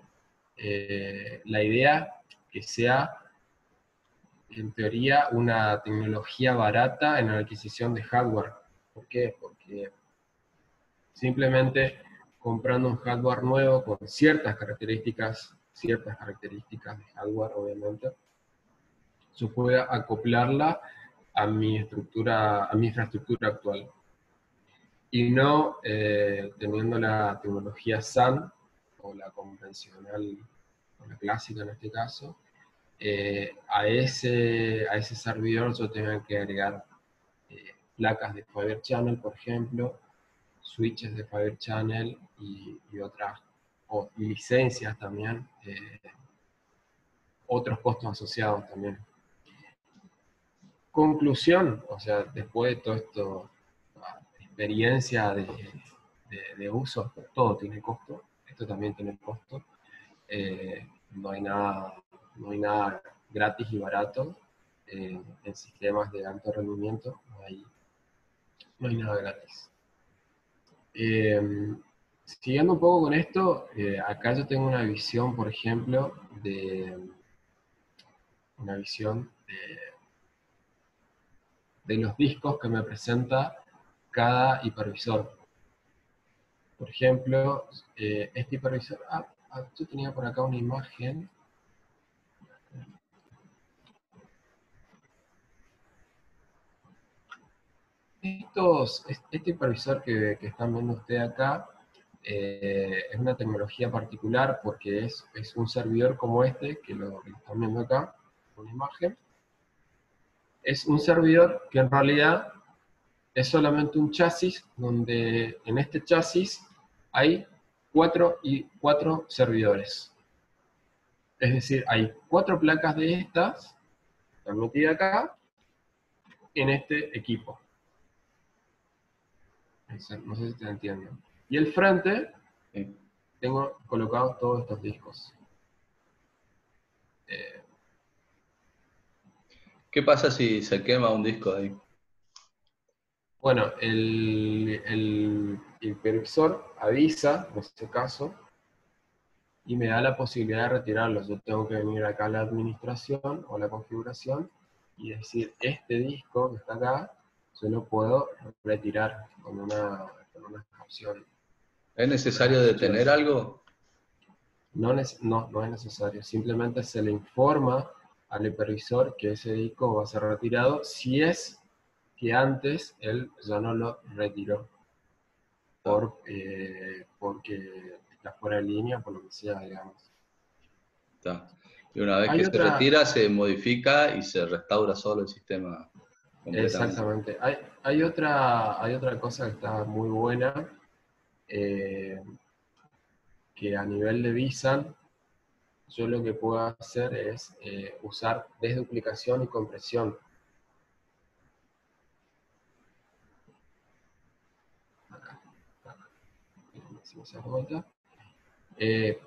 la idea que sea, en teoría, una tecnología barata en la adquisición de hardware. ¿Por qué? Porque simplemente comprando un hardware nuevo con ciertas características de hardware, obviamente, yo pueda acoplarla a mi estructura, a mi infraestructura actual. Y no teniendo la tecnología SAN, o la convencional, o la clásica en este caso, a ese servidor yo tengo que agregar placas de Fibre Channel, por ejemplo, switches de Fibre Channel y otras, y licencias también, otros costos asociados también. Conclusión, o sea, después de todo esto, experiencia de uso, todo tiene costo, esto también tiene costo, no hay nada, no hay nada gratis y barato, en sistemas de alto rendimiento, no hay nada gratis. Siguiendo un poco con esto, acá yo tengo una visión, por ejemplo, una visión de los discos que me presenta cada hipervisor. Por ejemplo, este hipervisor, yo tenía por acá una imagen. Este hipervisor que están viendo ustedes acá, es una tecnología particular porque es un servidor como este, que lo están viendo acá, una imagen. Es un servidor que en realidad es solamente un chasis, donde en este chasis hay cuatro servidores. Es decir, hay 4 placas de estas, están metidas acá, en este equipo. No sé si te entienden. Y el frente, Sí. tengo colocados todos estos discos. ¿Qué pasa si se quema un disco de ahí? Bueno, el hipervisor avisa, en este caso, y me da la posibilidad de retirarlos. Yo tengo que venir acá a la administración o la configuración y decir, este disco que está acá, yo lo puedo retirar con una opción. ¿Es necesario detener algo? No, no es necesario, simplemente se le informa al hipervisor que ese disco va a ser retirado si es que antes él ya no lo retiró porque está fuera de línea, por lo que sea, digamos. Está. Y una vez Hay que se otra, retira, se modifica y se restaura solo el sistema completamente. exactamente, hay otra cosa que está muy buena, eh, que a nivel de vSAN, yo lo que puedo hacer es usar desduplicación y compresión.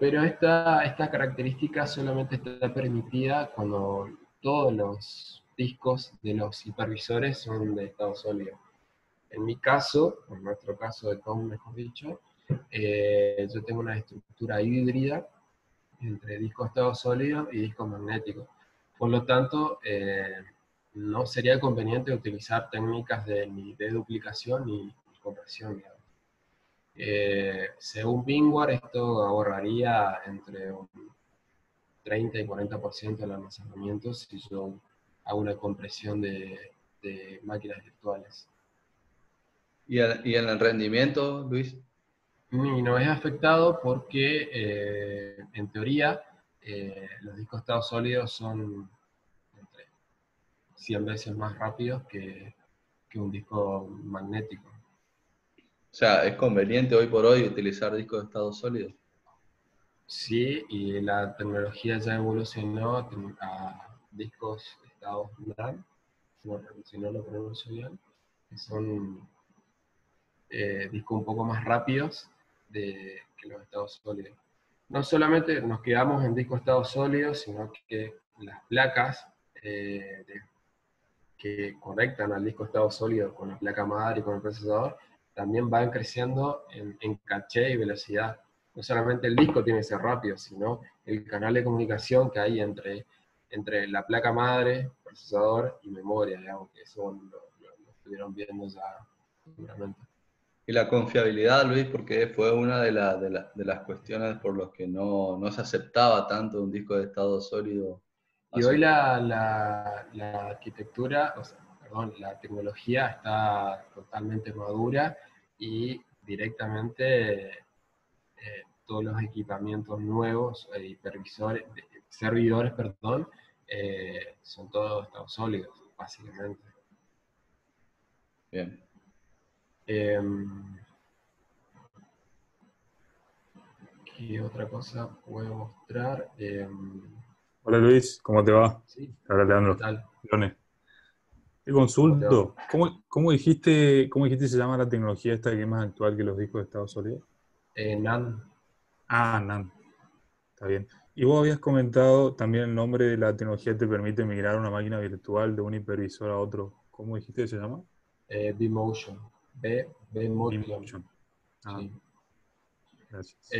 Pero esta característica solamente está permitida cuando todos los discos de los hipervisores son de estado sólido. En mi caso, en nuestro caso de Tom, mejor dicho, yo tengo una estructura híbrida entre disco de estado sólido y disco magnético. Por lo tanto, no sería conveniente utilizar técnicas ni de duplicación ni compresión, digamos. Según Bingware, esto ahorraría entre un 30 y 40% del almacenamiento si yo hago una compresión de máquinas virtuales. ¿Y en el rendimiento, Luis? Y no es afectado porque, en teoría, los discos de estado sólido son entre 100 veces más rápidos que un disco magnético. O sea, ¿es conveniente hoy por hoy utilizar discos de estado sólido? Sí, y la tecnología ya evolucionó a discos de estado NAND, si no lo pronuncio bien, que son discos un poco más rápidos que los estados sólidos. No solamente nos quedamos en discos de estado sólido, sino que las placas que conectan al disco de estado sólido con la placa madre y con el procesador también van creciendo en caché y velocidad. No solamente el disco tiene que ser rápido, sino el canal de comunicación que hay entre la placa madre, procesador y memoria, digamos, que eso lo estuvieron viendo ya seguramente. Y la confiabilidad, Luis, porque fue una de las cuestiones por las que no se aceptaba tanto un disco de estado sólido. Y hoy la arquitectura, o sea, perdón, la tecnología está totalmente madura y directamente todos los equipamientos nuevos, servidores, perdón, son todos estados sólidos, básicamente. Bien. ¿Qué otra cosa puedo mostrar? Hola Luis, ¿cómo te va? Sí, Hola ¿qué Leandro. tal? Leone. Te ¿Cómo te va? consulto, cómo dijiste se llama la tecnología esta que es más actual que los discos de estado sólido? NAND. Ah, NAND, está bien. Y vos habías comentado también el nombre de la tecnología que te permite migrar una máquina virtual de un hipervisor a otro. ¿Cómo dijiste que se llama? vMotion. vMotion. vMotion. Ah, Sí. gracias.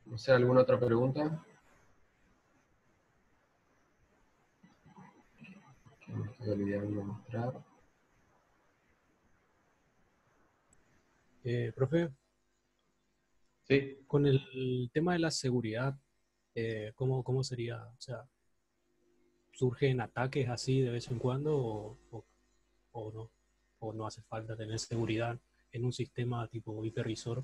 No sé, ¿alguna otra pregunta? Que me estoy olvidando de mostrar. Profe, Sí. con el tema de la seguridad, ¿cómo sería? O sea, ¿surgen ataques así de vez en cuando o no? ¿O no hace falta tener seguridad en un sistema tipo hipervisor?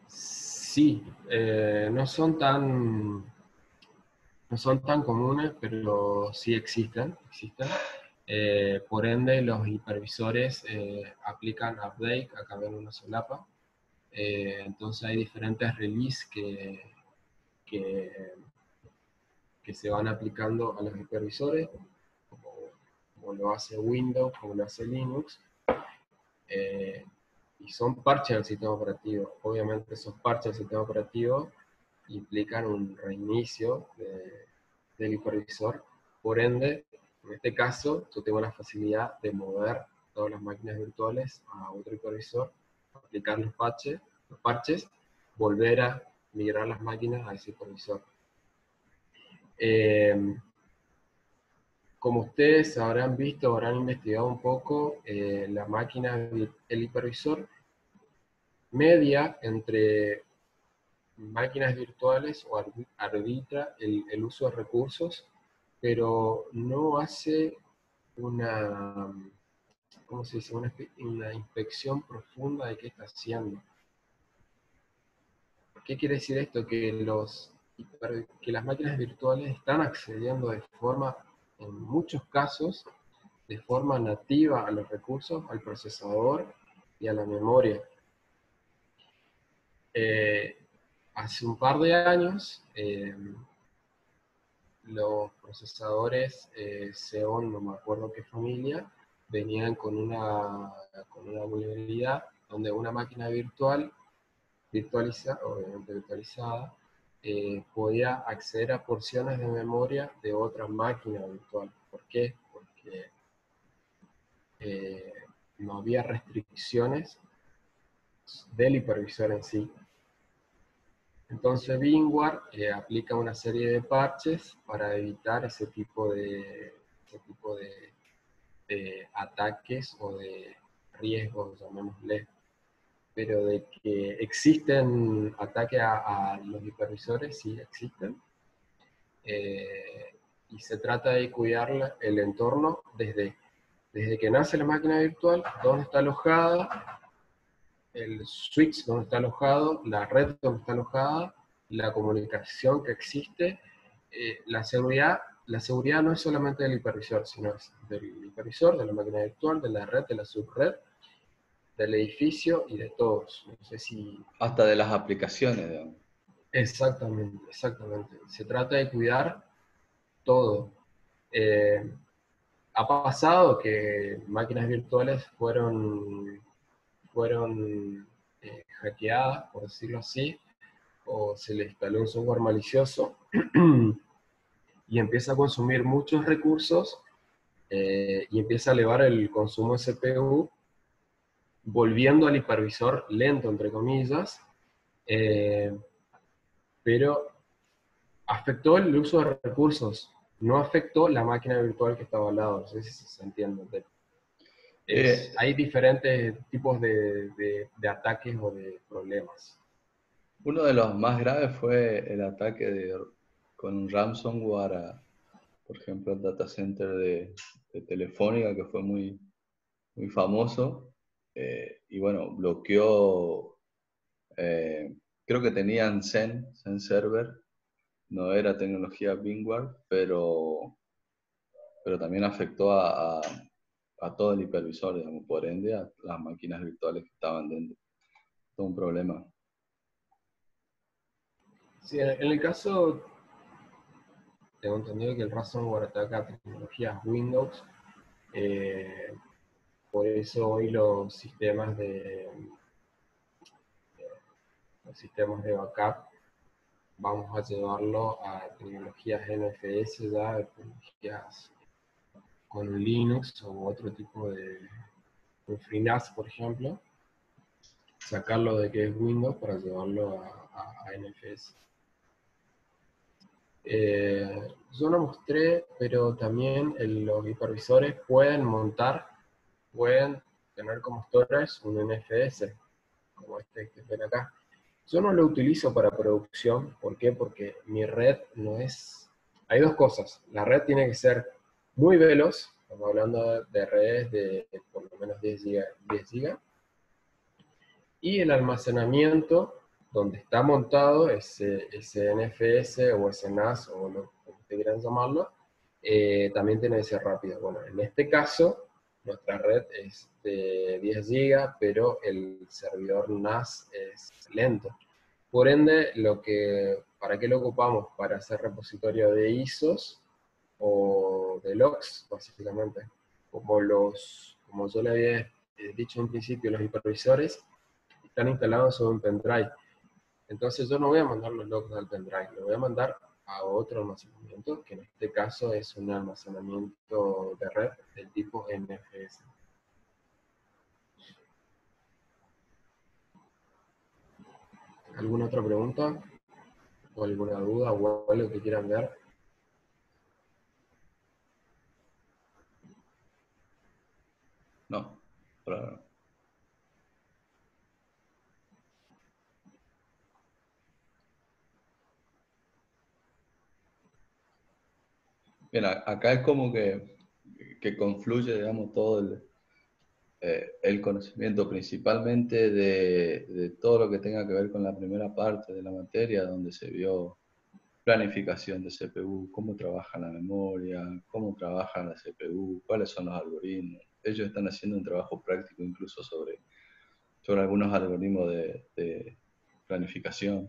Sí, no son tan comunes, pero sí existen. Por ende, los hipervisores aplican update a cambiar una solapa. Entonces hay diferentes releases que, que se van aplicando a los hipervisores, como, como lo hace Windows, como lo hace Linux. Y son parches del sistema operativo. Obviamente esos parches del sistema operativo implican un reinicio del hipervisor. Por ende, en este caso, yo tengo la facilidad de mover todas las máquinas virtuales a otro hipervisor, aplicar los parches, volver a migrar las máquinas a ese hipervisor. Como ustedes habrán visto, habrán investigado un poco, la máquina, el hipervisor media entre máquinas virtuales o arbitra el uso de recursos, pero no hace una, ¿cómo se dice? Una inspección profunda de qué está haciendo. ¿Qué quiere decir esto? Que las máquinas virtuales están accediendo en muchos casos, de forma nativa a los recursos, al procesador y a la memoria. Hace un par de años, los procesadores Xeon, no me acuerdo qué familia, venían con una vulnerabilidad donde una máquina obviamente virtualizada, podía acceder a porciones de memoria de otra máquina virtual. ¿Por qué? Porque no había restricciones del hipervisor en sí. Entonces VMware aplica una serie de parches para evitar ese tipo de ataques o de riesgos, llamémosle, pero de que existen ataques a los hipervisores, sí existen. Y se trata de cuidar el entorno desde que nace la máquina virtual, dónde está alojada, el switch donde está alojado, la red donde está alojada, la comunicación que existe, la seguridad no es solamente del hipervisor, sino es del hipervisor, de la máquina virtual, de la red, de la subred, del edificio y de todos. No sé si... Hasta de las aplicaciones, digamos. Exactamente, exactamente. Se trata de cuidar todo. Ha pasado que máquinas virtuales fueron hackeadas, por decirlo así, o se le instaló un software malicioso y empieza a consumir muchos recursos y empieza a elevar el consumo de CPU, volviendo al hipervisor lento, entre comillas, pero afectó el uso de recursos, no afectó la máquina virtual que estaba al lado, no sé si se entiende. Hay diferentes tipos de ataques o de problemas. Uno de los más graves fue el ataque con un ransomware por ejemplo, el data center de Telefónica, que fue muy, muy famoso. Y bueno, bloqueó, creo que tenían Zen Server, no era tecnología VMware, pero también afectó a todo el hipervisor, digamos, por ende a las máquinas virtuales que estaban dentro. Todo un problema. Sí, en el caso, tengo entendido que el ransomware ataca tecnologías Windows, por eso hoy los sistemas de backup vamos a llevarlo a tecnologías NFS ya, tecnologías con Linux o otro tipo de FreeNAS, por ejemplo, sacarlo de que es Windows para llevarlo a NFS. Yo no mostré, pero también los hipervisores pueden tener como storage un NFS, como este que ven acá. Yo no lo utilizo para producción, ¿por qué? Porque mi red no es... Hay dos cosas, la red tiene que ser muy veloz, estamos hablando de redes de por lo menos 10 GB, y el almacenamiento donde está montado ese NFS o ese NAS o lo que ustedes quieran llamarlo, también tiene que ser rápido. Bueno, en este caso, nuestra red es de 10 GB, pero el servidor NAS es lento. Por ende, ¿para qué lo ocupamos? Para hacer repositorio de ISOs o de logs, básicamente. Como yo le había dicho en principio, los hipervisores están instalados sobre un pendrive. Entonces yo no voy a mandar los logs al pendrive, lo voy a mandar a otro almacenamiento, que en este caso es un almacenamiento de red del tipo NFS. ¿Alguna otra pregunta? ¿O alguna duda o algo que quieran ver? No, por ahora no. Bien, acá es como que confluye, digamos, todo el conocimiento, principalmente de todo lo que tenga que ver con la primera parte de la materia, donde se vio planificación de CPU, cómo trabaja la memoria, cómo trabaja la CPU, cuáles son los algoritmos. Ellos están haciendo un trabajo práctico incluso sobre algunos algoritmos de planificación.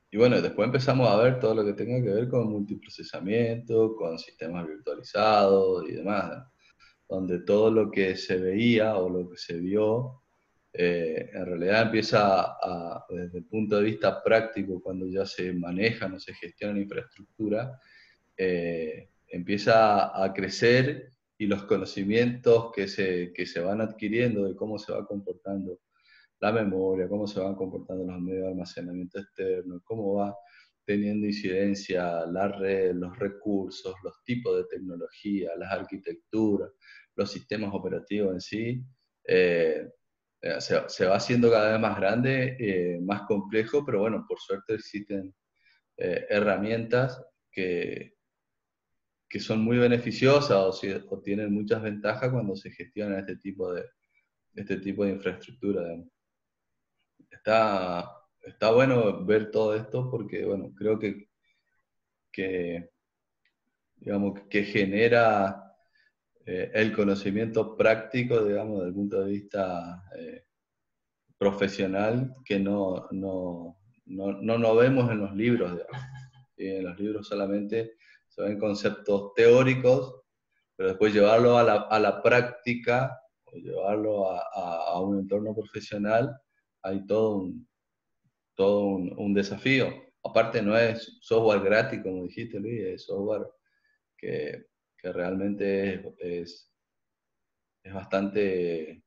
Y bueno, después empezamos a ver todo lo que tenga que ver con multiprocesamiento, con sistemas virtualizados y demás, donde todo lo que se veía o lo que se vio, en realidad empieza desde el punto de vista práctico, cuando ya se maneja, no se gestiona infraestructura, empieza a crecer y los conocimientos que se van adquiriendo de cómo se va comportando la memoria, cómo se van comportando los medios de almacenamiento externo, cómo va teniendo incidencia la red, los recursos, los tipos de tecnología, las arquitecturas, los sistemas operativos en sí, se va haciendo cada vez más grande, más complejo, pero bueno, por suerte existen herramientas que son muy beneficiosas o tienen muchas ventajas cuando se gestiona este tipo de infraestructura, digamos. Está bueno ver todo esto porque, bueno, creo que, digamos, que genera el conocimiento práctico, digamos, desde el punto de vista profesional que no vemos en los libros, digamos. ¿Sí? En los libros solamente se ven conceptos teóricos, pero después llevarlo a la práctica, o llevarlo a un entorno profesional, hay todo un desafío. Aparte no es software gratis, como dijiste, Luis, es software que realmente es bastante,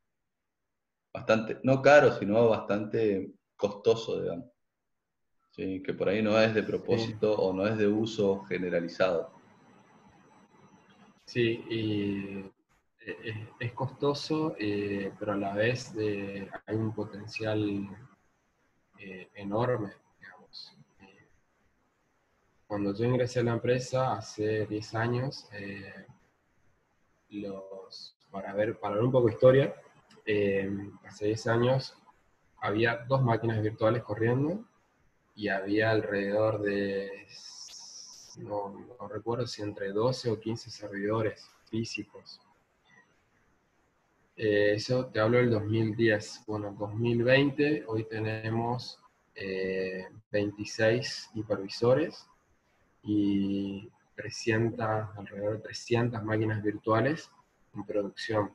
no caro, sino bastante costoso, digamos. ¿Sí? Que por ahí no es de Sí, propósito o no es de uso generalizado. sí, y es costoso, pero a la vez hay un potencial enorme, digamos. Cuando yo ingresé a la empresa hace 10 años, para ver un poco de historia, hace 10 años había 2 máquinas virtuales corriendo y había alrededor de, no recuerdo si entre 12 o 15 servidores físicos. Eso te hablo del 2010. Bueno, en 2020 hoy tenemos 26 hipervisores y alrededor de 300 máquinas virtuales en producción.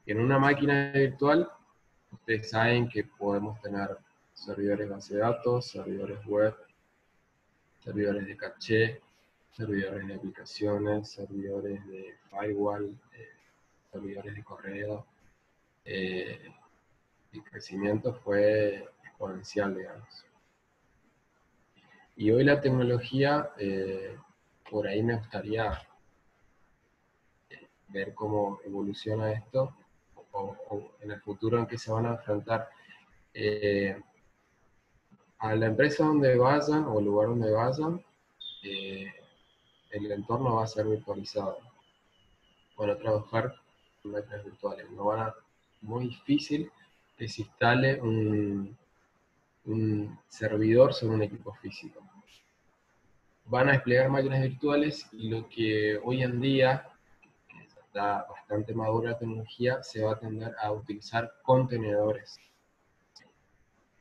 En una máquina virtual, ustedes saben que podemos tener servidores base de datos, servidores web, servidores de caché, servidores de aplicaciones, servidores de firewall, servidores de correo. El crecimiento fue exponencial, digamos. Y hoy la tecnología, por ahí me gustaría ver cómo evoluciona esto o en el futuro en qué se van a enfrentar. A la empresa donde vayan o el lugar donde vayan, eh, el entorno va a ser virtualizado. Van a trabajar con máquinas virtuales. Muy difícil que se instale un servidor sobre un equipo físico. Van a desplegar máquinas virtuales y lo que hoy en día está bastante madura la tecnología, se va a tender a utilizar contenedores,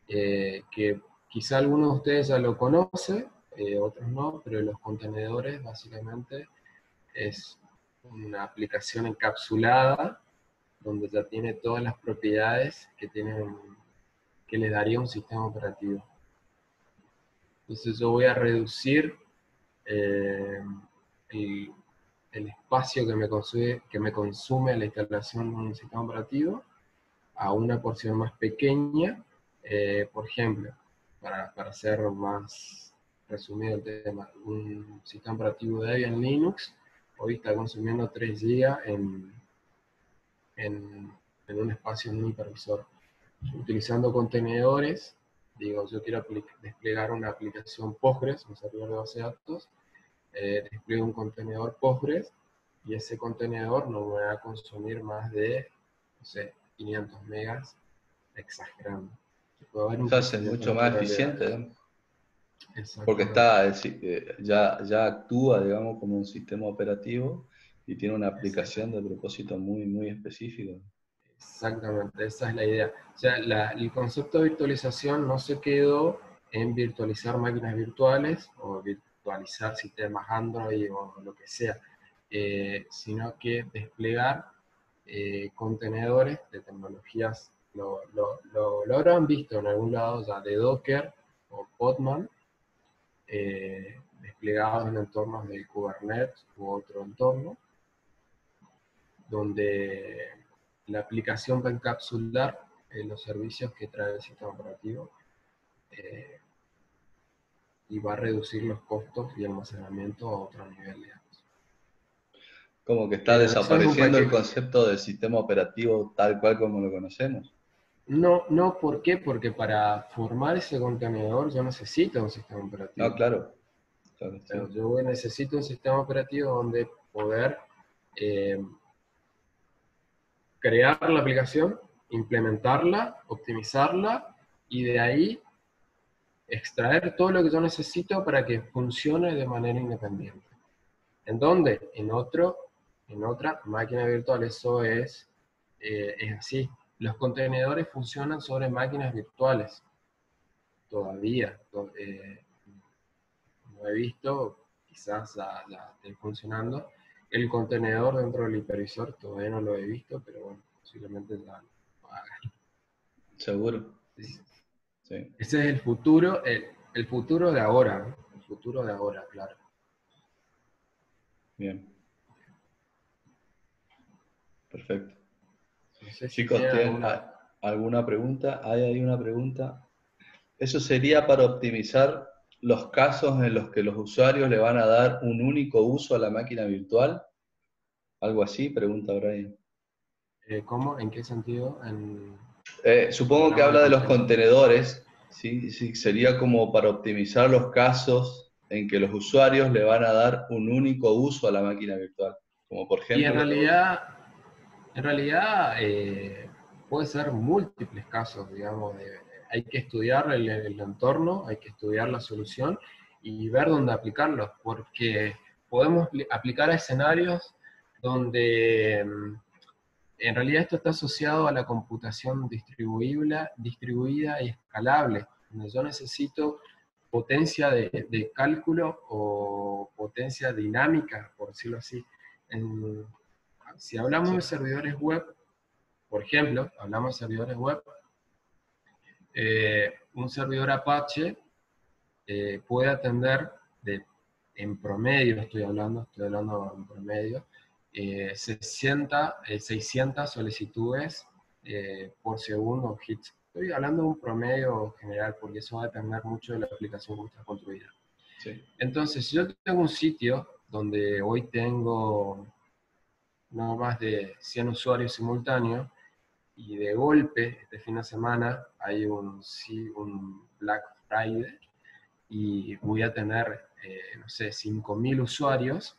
que quizá algunos de ustedes ya lo conocen, otros no, pero los contenedores básicamente es una aplicación encapsulada donde ya tiene todas las propiedades que le daría un sistema operativo. Entonces yo voy a reducir eh, el, el espacio que me consume la instalación de un sistema operativo a una porción más pequeña. Por ejemplo, para hacer más resumido el tema, un sistema operativo Debian Linux hoy está consumiendo 3 GB en un espacio en un hipervisor. Utilizando contenedores, digo, yo quiero desplegar una aplicación Postgres, un servidor de base de datos, despliego un contenedor Postgres y ese contenedor no me va a consumir más de, no sé, 500 megas, exagerando. Puede haber un Se hace mucho más crecimiento eficiente, realidad. ¿no? Porque Exactamente. ya actúa, digamos, como un sistema operativo y tiene una aplicación de propósito muy, muy específico. Exactamente, esa es la idea. O sea, el concepto de virtualización no se quedó en virtualizar máquinas virtuales o virtualizar sistemas Android o lo que sea, sino que desplegar contenedores de tecnologías, lo habrán visto en algún lado ya, de Docker o Podman, desplegados en entornos de Kubernetes u otro entorno, donde la aplicación va a encapsular los servicios que trae el sistema operativo. y va a reducir los costos y almacenamiento a otro nivel, digamos. Como que está Pero eso es un desapareciendo el paquete. concepto del sistema operativo tal cual como lo conocemos. No, no, ¿por qué? Porque para formar ese contenedor yo necesito un sistema No, operativo. claro, claro, sí. Yo necesito un sistema operativo donde poder eh, crear la aplicación, implementarla, optimizarla y de ahí extraer todo lo que yo necesito para que funcione de manera independiente. ¿En dónde? En otra máquina virtual. Eso es así. Los contenedores funcionan sobre máquinas virtuales todavía. No he visto, quizás ya esté funcionando. El contenedor dentro del hipervisor todavía no lo he visto, pero bueno, posiblemente ya lo haga. Seguro. Es- Sí, Ese es el futuro de ahora, ¿no? El futuro de ahora, claro. bien, perfecto. No sé si Chicos, tienen ¿tienen alguna... alguna pregunta? ¿Hay ahí una pregunta? Eso sería para optimizar los casos en los que los usuarios le van a dar un único uso a la máquina virtual. ¿Algo así? Pregunta Brian. ¿Cómo? ¿En qué sentido? Cuando Supongo que hablamos de habla de los contenedor. contenedores, ¿sí? Sí, sería como para optimizar los casos en que los usuarios le van a dar un único uso a la máquina virtual. Como por Y ejemplo, en realidad puede ser múltiples casos, digamos. Hay que estudiar el entorno, hay que estudiar la solución y ver dónde aplicarlo, porque podemos aplicar a escenarios donde en realidad esto está asociado a la computación distribuida y escalable, donde yo necesito potencia de cálculo o potencia dinámica, por decirlo así. En- si hablamos de sí, servidores web, por ejemplo, hablamos de servidores web, un servidor Apache puede atender en promedio, estoy hablando en promedio, 600 solicitudes por segundo hits. Estoy hablando de un promedio general, porque eso va a depender mucho de la aplicación que está construida. sí, Entonces, si yo tengo un sitio donde hoy tengo no más de 100 usuarios simultáneos, y de golpe, este fin de semana, hay un Black Friday, y voy a tener, no sé, 5.000 usuarios,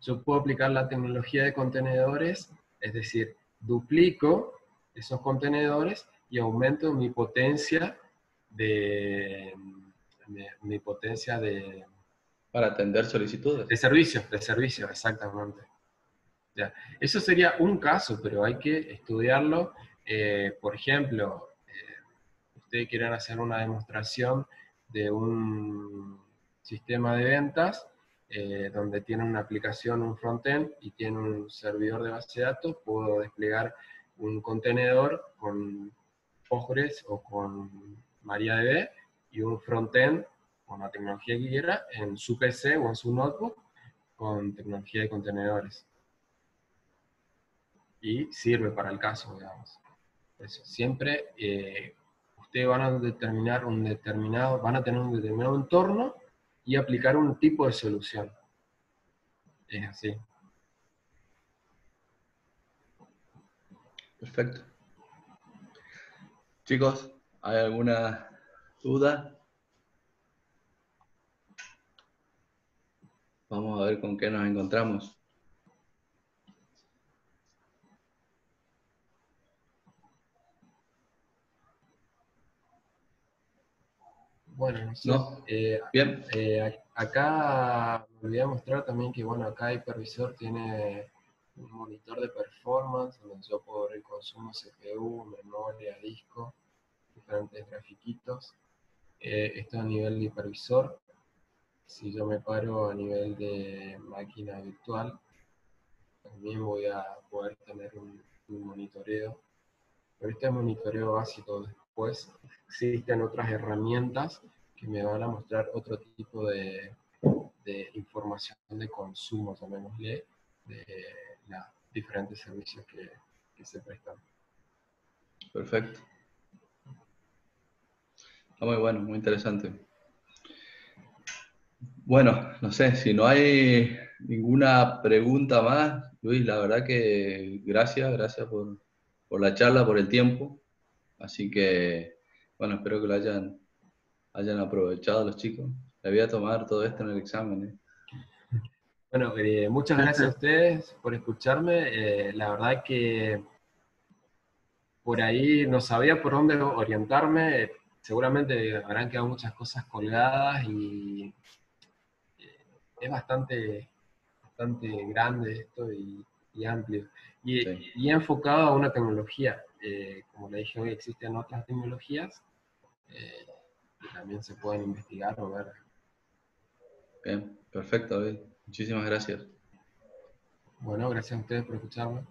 yo puedo aplicar la tecnología de contenedores, es decir, duplico esos contenedores y aumento mi potencia de, mi potencia para atender solicitudes. de servicio, exactamente. Ya. Eso sería un caso, pero hay que estudiarlo. Por ejemplo, ustedes quieren hacer una demostración de un sistema de ventas donde tiene una aplicación, un frontend y tiene un servidor de base de datos, puedo desplegar un contenedor con Postgres o con MariaDB y un frontend con la tecnología que quiera en su PC o en su notebook con tecnología de contenedores. Y sirve para el caso, digamos. Eso. Siempre ustedes van a van a tener un determinado entorno y aplicar un tipo de solución. Es así. Perfecto. Chicos, ¿hay alguna duda? Vamos a ver con qué nos encontramos. Bueno, no sé. ¿No? Bien. Acá me olvidé mostrar también que, bueno, acá Hypervisor tiene un monitor de performance donde yo puedo ver el consumo CPU, memoria, disco, diferentes grafiquitos. Esto a nivel de hipervisor. Si yo me paro a nivel de máquina virtual, también voy a poder tener un monitoreo. Pero este es monitoreo básico. Después existen otras herramientas que me van a mostrar otro tipo de información de consumo, llamémosle, de los diferentes servicios que se prestan. Perfecto. Está muy bueno, muy interesante. Bueno, no sé, si no hay ninguna pregunta más, Luis, la verdad que gracias por la charla, por el tiempo. Así que, bueno, espero que lo hayan aprovechado los chicos. Le voy a tomar todo esto en el examen, ¿eh? Bueno, muchas gracias a ustedes por escucharme. La verdad que por ahí no sabía por dónde orientarme. Seguramente habrán quedado muchas cosas colgadas y es bastante grande esto y amplio. Sí. Y enfocado a una tecnología. Como le dije hoy, existen otras tecnologías que también se pueden investigar o ver. Bien, perfecto, Luis. Muchísimas gracias. Bueno, gracias a ustedes por escucharme.